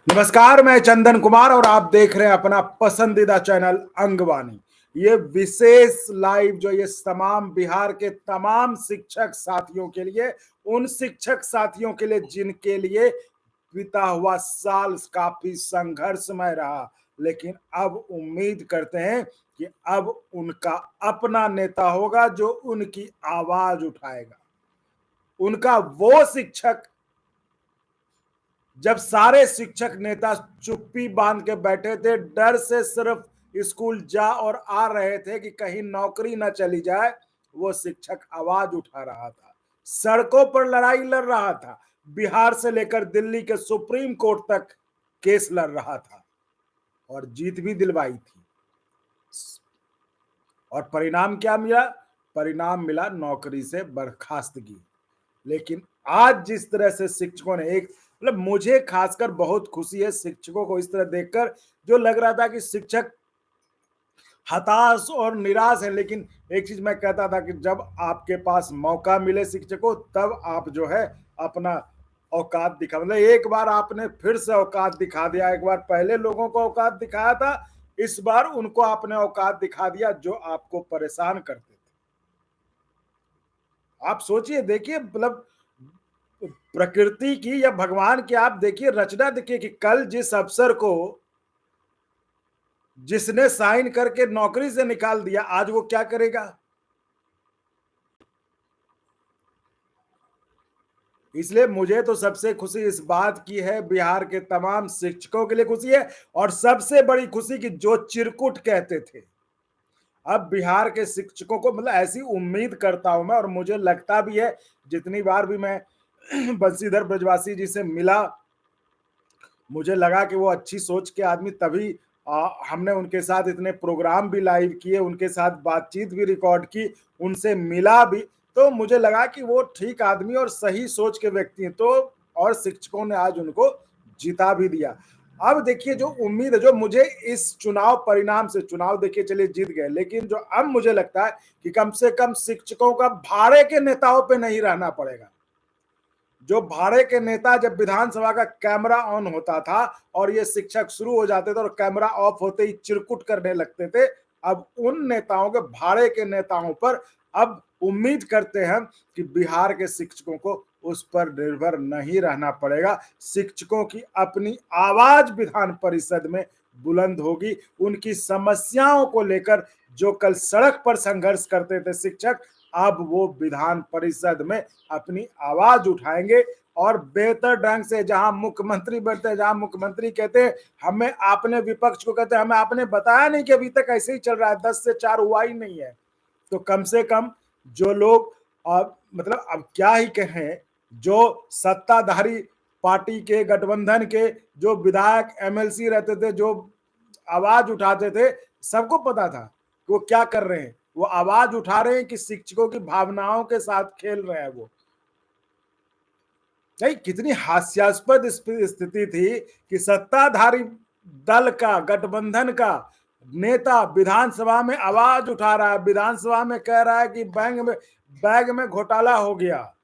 नमस्कार, मैं चंदन कुमार और आप देख रहे हैं अपना पसंदीदा चैनल अंगवानी। ये विशेष लाइव जो ये तमाम बिहार के तमाम शिक्षक साथियों के लिए, उन शिक्षक साथियों के लिए जिनके लिए बीता हुआ साल काफी संघर्षमय रहा, लेकिन अब उम्मीद करते हैं कि अब उनका अपना नेता होगा जो उनकी आवाज उठाएगा। उनका वो शिक्षक, जब सारे शिक्षक नेता चुप्पी बांध के बैठे थे, डर से सिर्फ स्कूल जा और आ रहे थे कि कहीं नौकरी न चली जाए, वो शिक्षक आवाज उठा रहा था, सड़कों पर लड़ाई लड़ रहा था, बिहार से लेकर दिल्ली के सुप्रीम कोर्ट तक केस लड़ रहा था और जीत भी दिलवाई थी। और परिणाम क्या मिला? परिणाम मिला नौकरी से बर्खास्तगी। लेकिन आज जिस तरह से शिक्षकों ने एक मतलब मुझे खासकर बहुत खुशी है शिक्षकों को इस तरह देखकर, जो लग रहा था कि शिक्षक हताश और निराश है। लेकिन एक चीज मैं कहता था कि जब आपके पास मौका मिले शिक्षकों, तब आप जो है अपना औकात दिखा, मतलब एक बार आपने फिर से औकात दिखा दिया। एक बार पहले लोगों को औकात दिखाया था, इस बार उनको आपने औकात दिखा दिया जो आपको परेशान करते थे। आप सोचिए, देखिए, मतलब प्रकृति की या भगवान की आप देखिए रचना, देखिए कि कल जिस अफसर को जिसने साइन करके नौकरी से निकाल दिया, आज वो क्या करेगा। इसलिए मुझे तो सबसे खुशी इस बात की है, बिहार के तमाम शिक्षकों के लिए खुशी है। और सबसे बड़ी खुशी कि जो चिरकुट कहते थे, अब बिहार के शिक्षकों को, मतलब ऐसी उम्मीद करता हूं मैं, और मुझे लगता भी है, जितनी बार भी मैं बंशीधर ब्रजवासी जी से मिला, मुझे लगा कि वो अच्छी सोच के आदमी, तभी हमने उनके साथ इतने प्रोग्राम भी लाइव किए, उनके साथ बातचीत भी रिकॉर्ड की, उनसे मिला भी, तो मुझे लगा कि वो ठीक आदमी और सही सोच के व्यक्ति हैं। तो और शिक्षकों ने आज उनको जिता भी दिया। अब देखिए, जो उम्मीद है, जो मुझे इस चुनाव परिणाम से, चुनाव देखिए चलिए जीत गए, लेकिन जो अब मुझे लगता है कि कम से कम शिक्षकों का भाड़े के नेताओं पे नहीं रहना पड़ेगा। जो भाड़े के नेता, जब विधानसभा का कैमरा ऑन होता था और ये शिक्षक शुरू हो जाते थे और कैमरा ऑफ होते ही चिरकुट करने लगते थे, अब उन नेताओं के, भाड़े के नेताओं पर अब उम्मीद करते हैं कि बिहार के शिक्षकों को उस पर निर्भर नहीं रहना पड़ेगा। शिक्षकों की अपनी आवाज विधान परिषद में बुलंद होगी। उनकी समस्याओं को लेकर जो कल सड़क पर संघर्ष करते थे शिक्षक, अब वो विधान परिषद में अपनी आवाज उठाएंगे और बेहतर ढंग से, जहां मुख्यमंत्री बैठते हैं, जहां मुख्यमंत्री कहते हैं हमें आपने, विपक्ष को कहते हैं हमें आपने बताया नहीं कि अभी तक ऐसे ही चल रहा है, 10 से 4 हुआ ही नहीं है। तो कम से कम जो लोग, मतलब अब क्या ही कहें, जो सत्ताधारी पार्टी के, गठबंधन के जो विधायक एमएलसी रहते थे, जो आवाज उठाते थे, सबको पता था कि वो क्या कर रहे हैं। वो आवाज उठा रहे हैं कि शिक्षकों की भावनाओं के साथ खेल रहे हैं। वो नहीं, कितनी हास्यास्पद स्थिति थी कि सत्ताधारी दल का, गठबंधन का नेता विधानसभा में आवाज उठा रहा है, विधानसभा में कह रहा है कि बैग में घोटाला हो गया,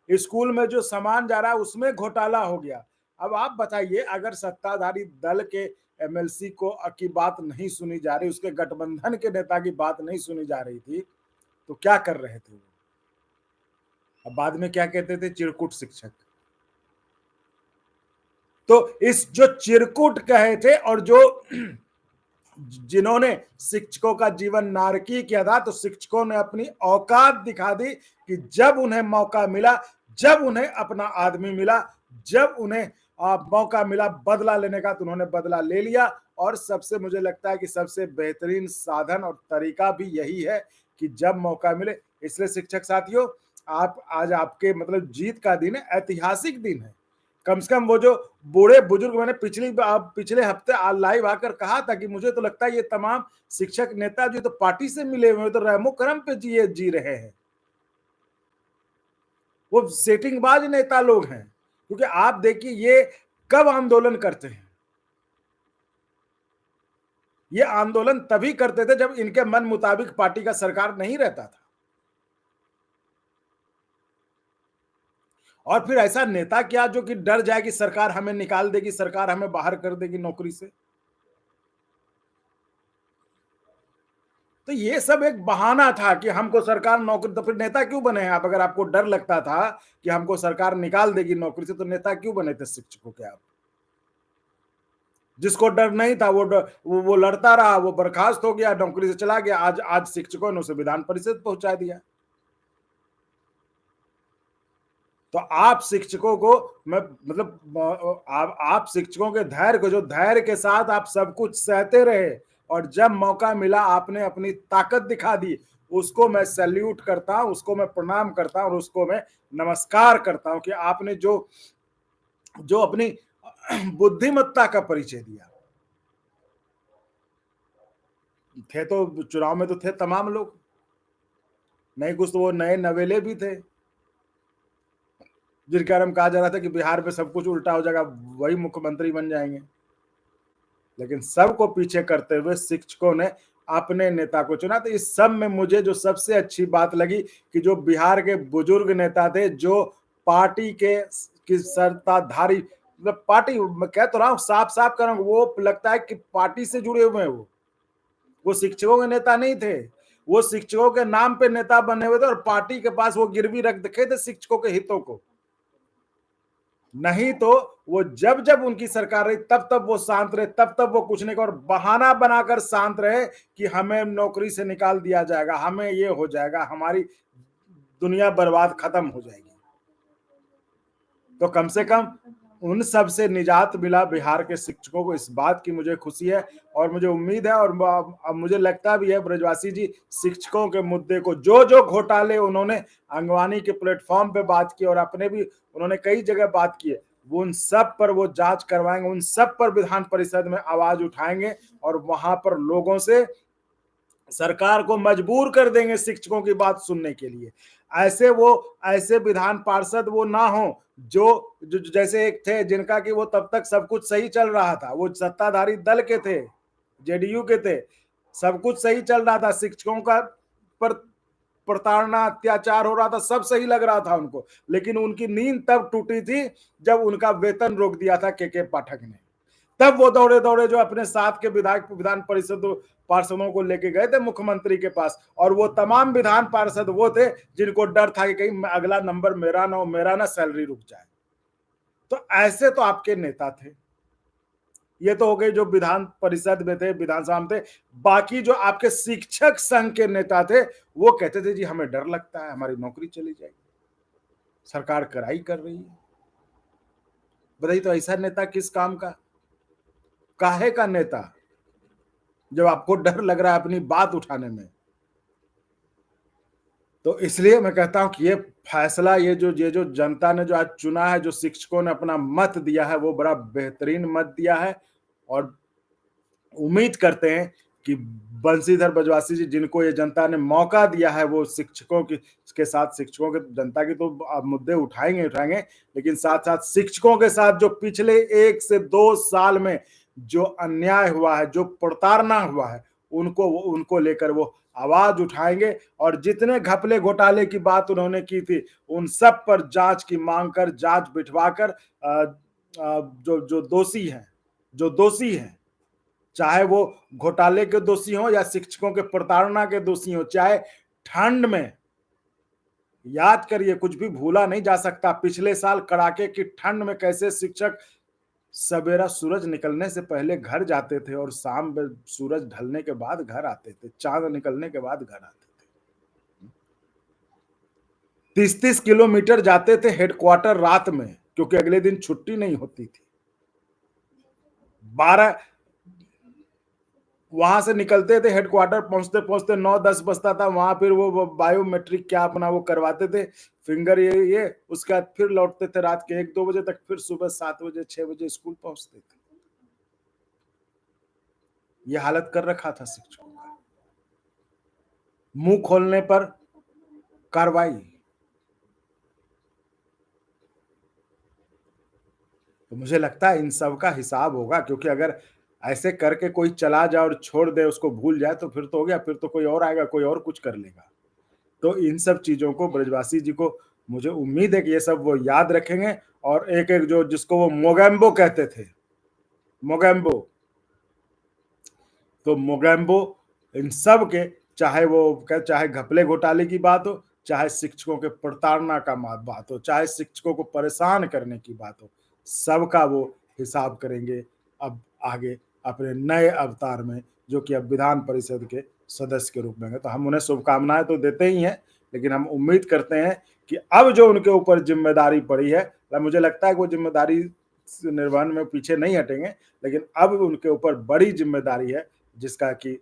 स्कूल में जो सामान जा रहा है उसमें घोटाला हो गया। अब आप बताइए, अगर सत्ताधारी दल के एमएलसी को की बात नहीं सुनी जा रही, उसके गठबंधन के नेता की बात नहीं सुनी जा रही थी, तो क्या कर रहे थे वो? अब बाद में क्या कहते थे? चिरकुट शिक्षक। तो इस जो चिरकुट कहे थे और जो जिन्होंने शिक्षकों का जीवन नारकीय किया था, तो शिक्षकों ने अपनी औकात दिखा दी कि जब उन्हें मौका मिला, जब उन्हें अपना आदमी मिला, जब उन्हें मौका मिला बदला लेने का, तो उन्होंने बदला ले लिया। और सबसे मुझे लगता है कि सबसे बेहतरीन साधन और तरीका भी यही है कि जब मौका मिले। इसलिए शिक्षक साथियों, आप आज, आपके मतलब जीत का दिन है, ऐतिहासिक दिन है। कम से कम वो जो बूढ़े बुजुर्ग, मैंने पिछले हफ्ते लाइव आकर कहा था कि मुझे तो लगता है ये तमाम शिक्षक नेता जो तो पार्टी से मिले हुए, तो रहमो करम पे जी रहे हैं। वो सेटिंगबाज नेता लोग हैं। क्योंकि आप देखिए, ये कब आंदोलन करते हैं? ये आंदोलन तभी करते थे जब इनके मन मुताबिक पार्टी का सरकार नहीं रहता था। और फिर ऐसा नेता क्या जो कि डर जाए कि सरकार हमें निकाल देगी, सरकार हमें बाहर कर देगी नौकरी से। तो ये सब एक बहाना था कि हमको सरकार नौकरी, तो फिर नेता क्यों बने हैं आप? अगर आपको डर लगता था कि हमको सरकार निकाल देगी नौकरी से, तो नेता क्यों बने थे शिक्षकों के आप? जिसको डर नहीं था वो लड़ता रहा, वो बर्खास्त हो गया, नौकरी से चला गया। आज आज शिक्षकों ने उसे विधान परिषद पहुंचा दिया। तो आप शिक्षकों को, मैं मतलब आप शिक्षकों के धैर्य को, जो धैर्य के साथ आप सब कुछ सहते रहे और जब मौका मिला आपने अपनी ताकत दिखा दी, उसको मैं सैल्यूट करता हूं, उसको मैं प्रणाम करता हूं और उसको मैं नमस्कार करता हूं कि आपने जो जो अपनी बुद्धिमत्ता का परिचय दिया। थे तो चुनाव में तो थे तमाम लोग, नहीं कुछ तो वो नए नवेले भी थे जिनके बारे में कहा जा रहा था कि बिहार में सब कुछ उल्टा हो जाएगा, वही मुख्यमंत्री बन जाएंगे। लेकिन सबको पीछे करते हुए शिक्षकों ने अपने नेता को चुना। तो इस सब में मुझे जो सबसे अच्छी बात लगी कि जो बिहार के बुजुर्ग नेता थे, जो पार्टी के की सत्ताधारी, मतलब पार्टी, मैं कह तो रहा हूँ, साफ साफ कर रहा हूँ, वो लगता है कि पार्टी से जुड़े हुए हैं। वो शिक्षकों के नेता नहीं थे, वो शिक्षकों के नाम पे नेता बने हुए थे और पार्टी के पास वो गिरवी रख रखे थे शिक्षकों के हितों को। नहीं तो वो जब जब उनकी सरकार रही तब तब वो शांत रहे, तब तब वो कुछ नहीं कर, और बहाना बनाकर शांत रहे कि हमें नौकरी से निकाल दिया जाएगा, हमें ये हो जाएगा, हमारी दुनिया बर्बाद खत्म हो जाएगी। तो कम से कम उन सब से निजात मिला बिहार के शिक्षकों को, इस बात की मुझे खुशी है और मुझे उम्मीद है और अब मुझे लगता भी है ब्रजवासी जी शिक्षकों के मुद्दे को, जो जो घोटाले उन्होंने अंगवानी के प्लेटफॉर्म पे बात की और अपने भी उन्होंने कई जगह बात की है, वो उन सब पर वो जांच करवाएंगे, उन सब पर विधान परिषद में आवाज उठाएंगे और वहां पर लोगों से सरकार को मजबूर कर देंगे शिक्षकों की बात सुनने के लिए। ऐसे विधान पार्षद वो ना हो जो जैसे एक थे जिनका कि वो तब तक सब कुछ सही चल रहा था, वो सत्ताधारी दल के थे, जेडीयू के थे, सब कुछ सही चल रहा था, शिक्षकों का पर प्रताड़ना अत्याचार हो रहा था, सब सही लग रहा था उनको, लेकिन उनकी नींद तब टूटी थी जब उनका वेतन रोक दिया था के पाठक ने। तब वो दौड़े दौड़े जो अपने साथ के विधायक विधान परिषद पार्षदों को लेके गए थे मुख्यमंत्री के पास, और वो तमाम विधान पार्षद वो थे जिनको डर था कि कहीं अगला नंबर मेरा ना हो, मेरा ना सैलरी रुक जाए। तो ऐसे तो आपके नेता थे। ये तो हो गए जो विधान परिषद में थे, विधानसभा में थे। बाकी जो आपके शिक्षक संघ के नेता थे, वो कहते थे जी हमें डर लगता है, हमारी नौकरी चली जाएगी, सरकार कराई कर रही है। बताइए, तो ऐसा नेता किस काम का, काहे का नेता, जब आपको डर लग रहा है अपनी बात उठाने में। तो इसलिए मैं कहता हूं कि ये फैसला, ये जो जनता ने जो आज चुना है, जो शिक्षकों ने अपना मत दिया है, वो बड़ा बेहतरीन मत दिया है। और उम्मीद करते हैं कि बंशीधर बजवासी जी, जिनको ये जनता ने मौका दिया है, वो शिक्षकों की के साथ, शिक्षकों के, जनता की तो मुद्दे उठाएंगे उठाएंगे, लेकिन साथ साथ शिक्षकों के साथ जो पिछले 1 से 2 साल में जो अन्याय हुआ है, जो प्रताड़ना हुआ है, उनको लेकर वो आवाज उठाएंगे और जितने घपले घोटाले की बात उन्होंने की थी, उन सब पर जांच की मांग कर, जांच बिठवाकर जो जो दोषी हैं, चाहे वो घोटाले के दोषी हो या शिक्षकों के प्रताड़ना के दोषी हो, चाहे ठंड में, याद करिए, कुछ भी भूला नहीं जा सकता पिछले साल कड़ाके की ठंड में कैसे शिक्षक सवेरा सूरज निकलने से पहले घर जाते थे और शाम में सूरज ढलने के बाद घर आते थे, चांद निकलने के बाद घर आते थे। 30-30 किलोमीटर जाते थे हेडक्वार्टर रात में, क्योंकि अगले दिन छुट्टी नहीं होती थी। 12 वहां से निकलते थे, हेडक्वार्टर पहुंचते पहुंचते 9-10 बजता था, वहां फिर वो बायोमेट्रिक क्या अपना वो करवाते थे, फिंगर ये उसके बाद फिर लौटते थे रात के 1-2 बजे तक, फिर सुबह 7 बजे 6 बजे स्कूल पहुंचते थे। ये हालत कर रखा था शिक्षकों का। मुंह खोलने पर कार्रवाई। तो मुझे लगता है इन सब का हिसाब होगा, क्योंकि अगर ऐसे करके कोई चला जाए और छोड़ दे, उसको भूल जाए, तो फिर तो हो गया, फिर तो कोई और आएगा, कोई और कुछ कर लेगा। तो इन सब चीजों को ब्रजवासी जी को मुझे उम्मीद है कि ये सब वो याद रखेंगे और एक-एक जो जिसको वो मोगेम्बो कहते थे, मोगेम्बो, तो मोगेम्बो इन सब के चाहे घपले घोटाले की बात हो, चाहे शिक्षकों के प्रताड़ना का बात हो, चाहे शिक्षकों को परेशान करने की बात हो, सबका वो हिसाब करेंगे अब आगे अपने नए अवतार में, जो कि अब विधान परिषद के सदस्य के रूप में है। तो हम उन्हें शुभकामनाएँ तो देते ही हैं, लेकिन हम उम्मीद करते हैं कि अब जो उनके ऊपर ज़िम्मेदारी पड़ी है, मुझे लगता है कि वो ज़िम्मेदारी निर्वहन में पीछे नहीं हटेंगे, लेकिन अब उनके ऊपर बड़ी ज़िम्मेदारी है, जिसका कि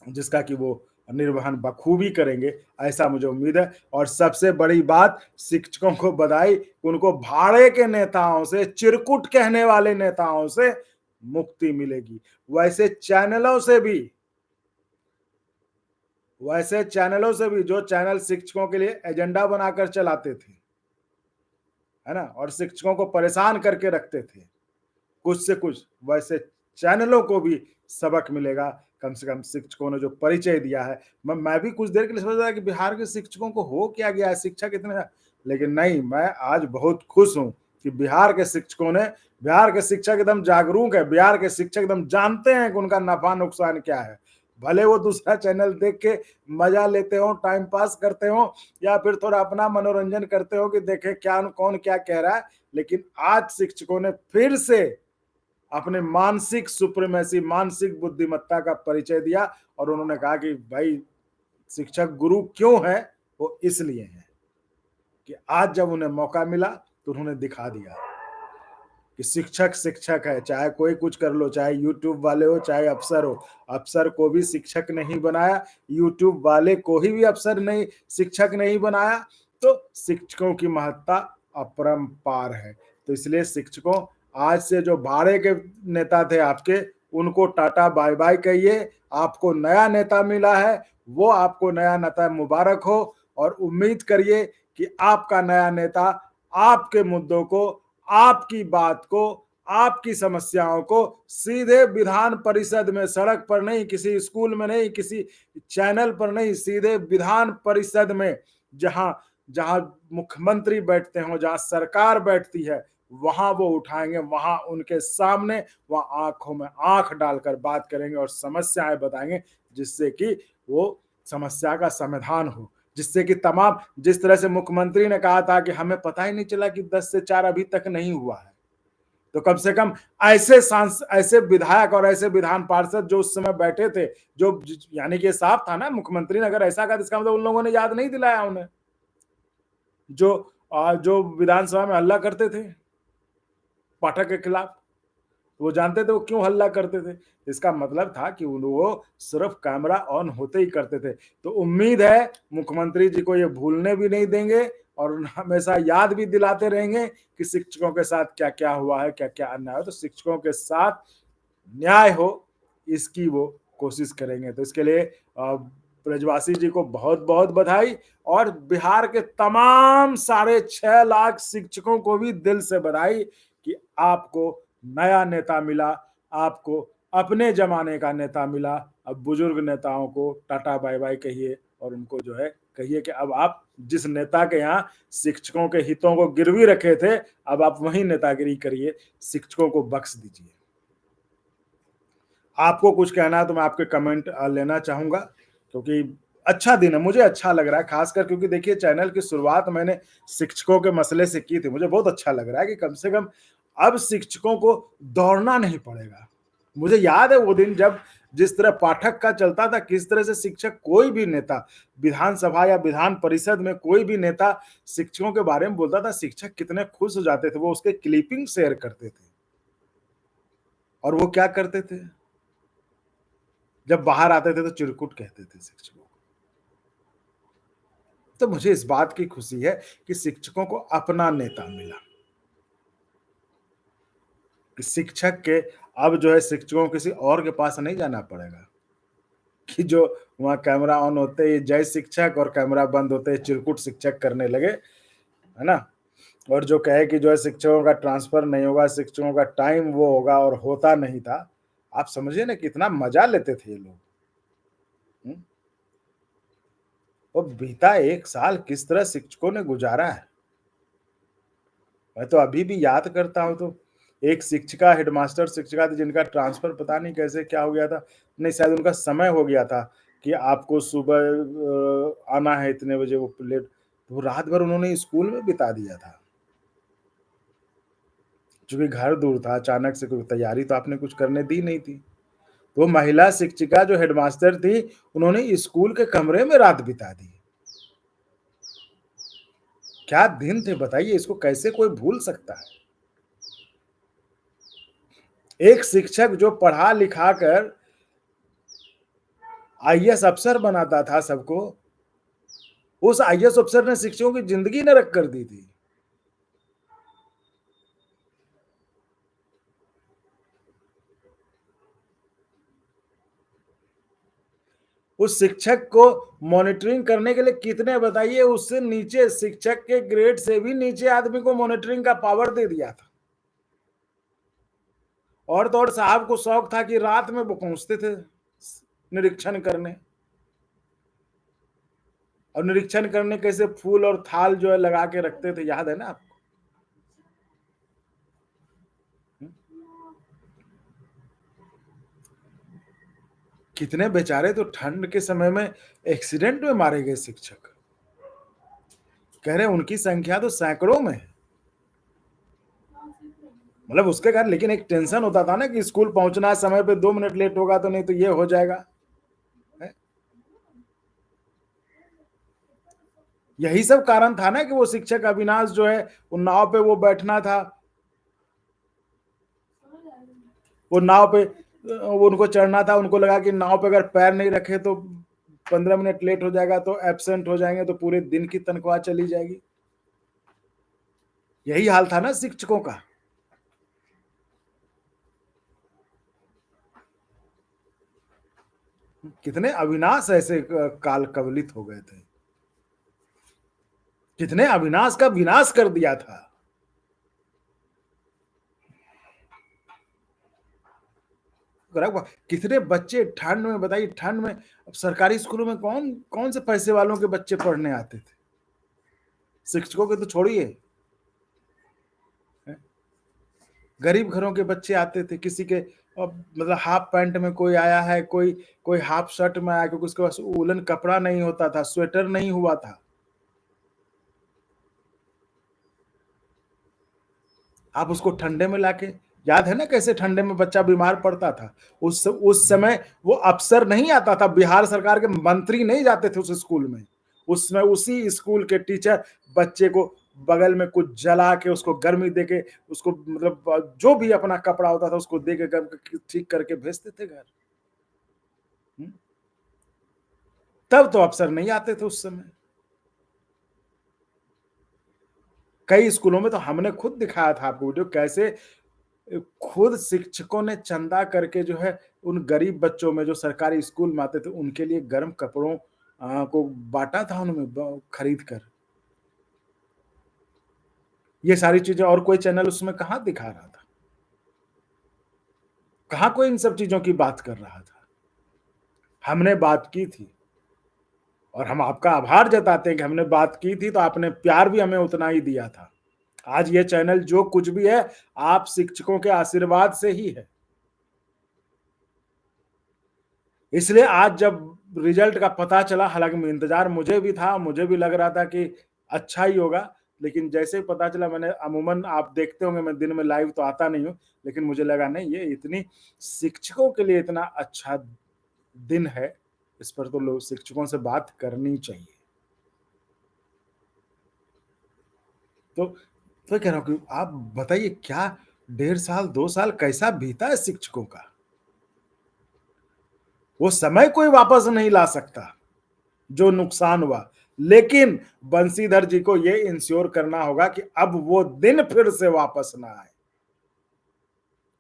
जिसका कि वो निर्वहन बखूबी करेंगे, ऐसा मुझे उम्मीद है। और सबसे बड़ी बात, शिक्षकों को बधाई, उनको भाड़े के नेताओं से, चिरकुट कहने वाले नेताओं से मुक्ति मिलेगी। वैसे चैनलों से भी जो चैनल शिक्षकों के लिए एजेंडा बनाकर चलाते थे, है ना? और शिक्षकों को परेशान करके रखते थे, कुछ से कुछ, वैसे चैनलों को भी सबक मिलेगा। कम से कम शिक्षकों ने जो परिचय दिया है, मैं भी कुछ देर के लिए सोच रहा था कि बिहार के शिक्षकों को हो क्या गया है, शिक्षक इतने, लेकिन नहीं, मैं आज बहुत खुश हूँ कि बिहार के शिक्षक एकदम जागरूक है, बिहार के शिक्षक एकदम जानते हैं कि उनका नफा नुकसान क्या है। भले वो दूसरा चैनल देख के मजा लेते हो, टाइम पास करते हो, या फिर थोड़ा अपना मनोरंजन करते हो कि देखें क्या कौन क्या कह रहा है, लेकिन आज शिक्षकों ने फिर से अपने मानसिक सुप्रीमेसी, मानसिक बुद्धिमत्ता का परिचय दिया, और उन्होंने कहा कि भाई शिक्षक गुरु क्यों है, वो इसलिए है कि आज जब उन्हें मौका मिला तो उन्होंने दिखा दिया कि शिक्षक शिक्षक है, चाहे कोई कुछ कर लो, चाहे यूट्यूब वाले हो, चाहे अफसर हो। अफसर को भी शिक्षक नहीं बनाया, यूट्यूब वाले को ही भी अफसर नहीं, शिक्षक नहीं बनाया, तो शिक्षकों की महत्ता अपरंपार है। तो इसलिए शिक्षकों, आज से जो भाड़े के नेता थे आपके, उनको टाटा बाय बाय कहिए। आपको नया नेता मिला है, वो आपको नया नेता मुबारक हो, और उम्मीद करिए कि आपका नया नेता आपके मुद्दों को, आपकी बात को, आपकी समस्याओं को सीधे विधान परिषद में, सड़क पर नहीं, किसी स्कूल में नहीं, किसी चैनल पर नहीं, सीधे विधान परिषद में, जहां जहां मुख्यमंत्री बैठते हो, जहां सरकार बैठती है, वहां वो उठाएंगे, वहां उनके सामने, वहां आंखों में आंख डालकर बात करेंगे और समस्याएं बताएंगे, जिससे कि वो समस्या का समाधान हो, जिससे कि तमाम, जिस तरह से मुख्यमंत्री ने कहा था कि हमें पता ही नहीं चला कि 10 से 4 अभी तक नहीं हुआ है, तो कम से कम ऐसे विधायक और ऐसे विधान पार्षद जो उस समय बैठे थे, जो यानी कि साफ था ना, मुख्यमंत्री ने अगर ऐसा कहा तो इसका मतलब उन लोगों ने याद नहीं दिलाया उन्हें, जो विधानसभा में हल्ला करते थे पाठक के खिलाफ। वो जानते थे वो क्यों हल्ला करते थे। इसका मतलब था कि वो सिर्फ कैमरा ऑन होते ही करते थे। तो उम्मीद है मुख्यमंत्री जी को ये भूलने भी नहीं देंगे, और हमेशा याद भी दिलाते रहेंगे कि शिक्षकों के साथ क्या क्या हुआ है, क्या क्या अन्याय हो। तो शिक्षकों के साथ न्याय हो, इसकी वो कोशिश करेंगे। तो इसके लिए ब्रजवासी जी को बहुत बहुत बधाई, और बिहार के तमाम 6.5 लाख शिक्षकों को भी दिल से बधाई कि आपको नया नेता मिला, आपको अपने जमाने का नेता मिला। अब बुजुर्ग नेताओं को टाटा बाय बाय कहिए, और उनको जो है कहिए कि अब आप जिस नेता के यहाँ शिक्षकों के हितों को गिरवी रखे थे, अब आप वही नेतागिरी करिए, शिक्षकों को बख्श दीजिए। आपको कुछ कहना है तो मैं आपके कमेंट लेना चाहूंगा, क्योंकि अच्छा दिन है, मुझे अच्छा लग रहा है, खासकर क्योंकि देखिए चैनल की शुरुआत मैंने शिक्षकों के मसले से की थी। मुझे बहुत अच्छा लग रहा है कि कम से कम अब शिक्षकों को दौड़ना नहीं पड़ेगा। मुझे याद है वो दिन जब जिस तरह पाठक का चलता था, किस तरह से शिक्षक, कोई भी नेता विधानसभा या विधान परिषद में कोई भी नेता शिक्षकों के बारे में बोलता था, शिक्षक कितने खुश हो जाते थे, वो उसके क्लिपिंग शेयर करते थे। और वो क्या करते थे, जब बाहर आते थे तो चिरकुट कहते थे शिक्षकों को। तो मुझे इस बात की खुशी है कि शिक्षकों को अपना नेता मिला, कि शिक्षक के अब जो है शिक्षकों को किसी और के पास नहीं जाना पड़ेगा, कि जो वहां कैमरा ऑन होते ही जय शिक्षक और कैमरा बंद होते ही चिरकुट शिक्षक करने लगे, है ना। और जो कहे कि जो है शिक्षकों का ट्रांसफर नहीं होगा, शिक्षकों का टाइम वो होगा, और होता नहीं था। आप समझिए ना कितना मजा लेते थे ये लोग। वो बीता 1 साल किस तरह शिक्षकों ने गुजारा है, मैं तो अभी भी याद करता हूँ तो एक शिक्षिका हेडमास्टर शिक्षिका थी जिनका ट्रांसफ़र पता नहीं कैसे क्या हो गया था, नहीं शायद उनका समय हो गया था कि आपको सुबह आना है इतने बजे वो लेट तो रात भर उन्होंने स्कूल में बिता दिया था। चूँकि घर दूर था, अचानक से कोई तैयारी तो आपने कुछ करने दी नहीं थी। वो महिला शिक्षिका जो हेडमास्टर थी, उन्होंने स्कूल के कमरे में रात बिता दी। क्या दिन थे बताइए, इसको कैसे कोई भूल सकता है? एक शिक्षक जो पढ़ा-लिखा कर आईएएस अफ़सर बनाता था सबको, उस आईएएस अफ़सर ने शिक्षकों की ज़िंदगी नरक कर दी थी। उस शिक्षक को मॉनिटरिंग करने के लिए कितने बताइए उससे नीचे शिक्षक के ग्रेड से भी नीचे आदमी को मॉनिटरिंग का पावर दे दिया था। और तो और साहब को शौक था कि रात में वो पहुँचते थे निरीक्षण करने। और निरीक्षण करने कैसे फूल और थाल जो है लगा के रखते थे, याद है ना आपको? कितने बेचारे तो ठंड के समय में एक्सीडेंट में मारे गए शिक्षक। कह रहे हैं उनकी संख्या तो सैकड़ों में है। मतलब उसके कारण लेकिन एक टेंशन होता था ना कि स्कूल पहुँचना है, समय पे 2 मिनट लेट होगा तो नहीं तो ये हो जाएगा। हैं? यही सब कारण था ना कि वो शिक्षक अविनाश जो है, वो नाव पे वो बैठना था। वो नाव पे वो उनको चढ़ना था, उनको लगा कि नाव पे अगर पैर नहीं रखे तो 15 मिनट लेट हो जाएगा तो एब्सेंट हो जाएँगे तो पूरे दिन की तनख्वाह चली जाएगी। यही हाल था ना शिक्षकों का। कितने अविनाश ऐसे काल कवलित हो गए थे। कितने अविनाश का विनाश कर दिया था। कितने बच्चे ठंड में बताइए ठंड में अब सरकारी स्कूलों में कौन कौन से पैसे वालों के बच्चे पढ़ने आते थे? शिक्षकों के तो छोड़िए, हैं? गरीब घरों के बच्चे आते थे, किसी के मतलब हाफ पैंट में कोई आया है, कोई कोई हाफ शर्ट में आया क्योंकि उसके पास वूलन कपड़ा नहीं होता था, स्वेटर नहीं हुआ था। आप उसको ठंडे में लाके याद है ना कैसे ठंडे में बच्चा बीमार पड़ता था? उस समय वो अफ़सर नहीं आता था, बिहार सरकार के मंत्री नहीं जाते थे उस स्कूल में। उसमें उसी स्कूल के टीचर बच्चे को बगल में कुछ जला के उसको गर्मी देके उसको मतलब जो भी अपना कपड़ा होता था उसको दे के ठीक करके भेजते थे घर। हुँ? तब तो अफ़सर नहीं आते थे उस समय। कई स्कूलों में तो हमने खुद दिखाया था आपको वीडियो कैसे खुद शिक्षकों ने चंदा करके जो है उन गरीब बच्चों में जो सरकारी स्कूल में आते थे उनके लिए गर्म कपड़ों को बाँटा था उन्होंने ब खरीद कर। ये सारी चीज़ें और कोई चैनल उसमें कहाँ दिखा रहा था? कहाँ कोई इन सब चीज़ों की बात कर रहा था? हमने बात की थी और हम आपका आभार जताते हैं कि हमने बात की थी तो आपने प्यार भी हमें उतना ही दिया था। आज ये चैनल जो कुछ भी है, आप शिक्षकों के आशीर्वाद से ही है। इसलिए आज जब रिजल्ट का पता चला हालाँकि इंतज़ार मुझे भी था, मुझे भी लग रहा था कि अच्छा ही होगा, लेकिन जैसे ही पता चला मैंने अमूमन आप देखते होंगे मैं दिन में लाइव तो आता नहीं हूँ, लेकिन मुझे लगा नहीं ये इतनी शिक्षकों के लिए इतना अच्छा दिन है, इस पर तो लोग शिक्षकों से बात करनी चाहिए। तो तो कह रहा हूँ कि आप बताइए क्या 1.5 साल, 2 साल कैसा बीता है शिक्षकों का? वो समय कोई वापस नहीं ला सकता। जो नुकसान हुआ। लेकिन बंशीधर जी को ये इंश्योर करना होगा कि अब वो दिन फिर से वापस ना आए।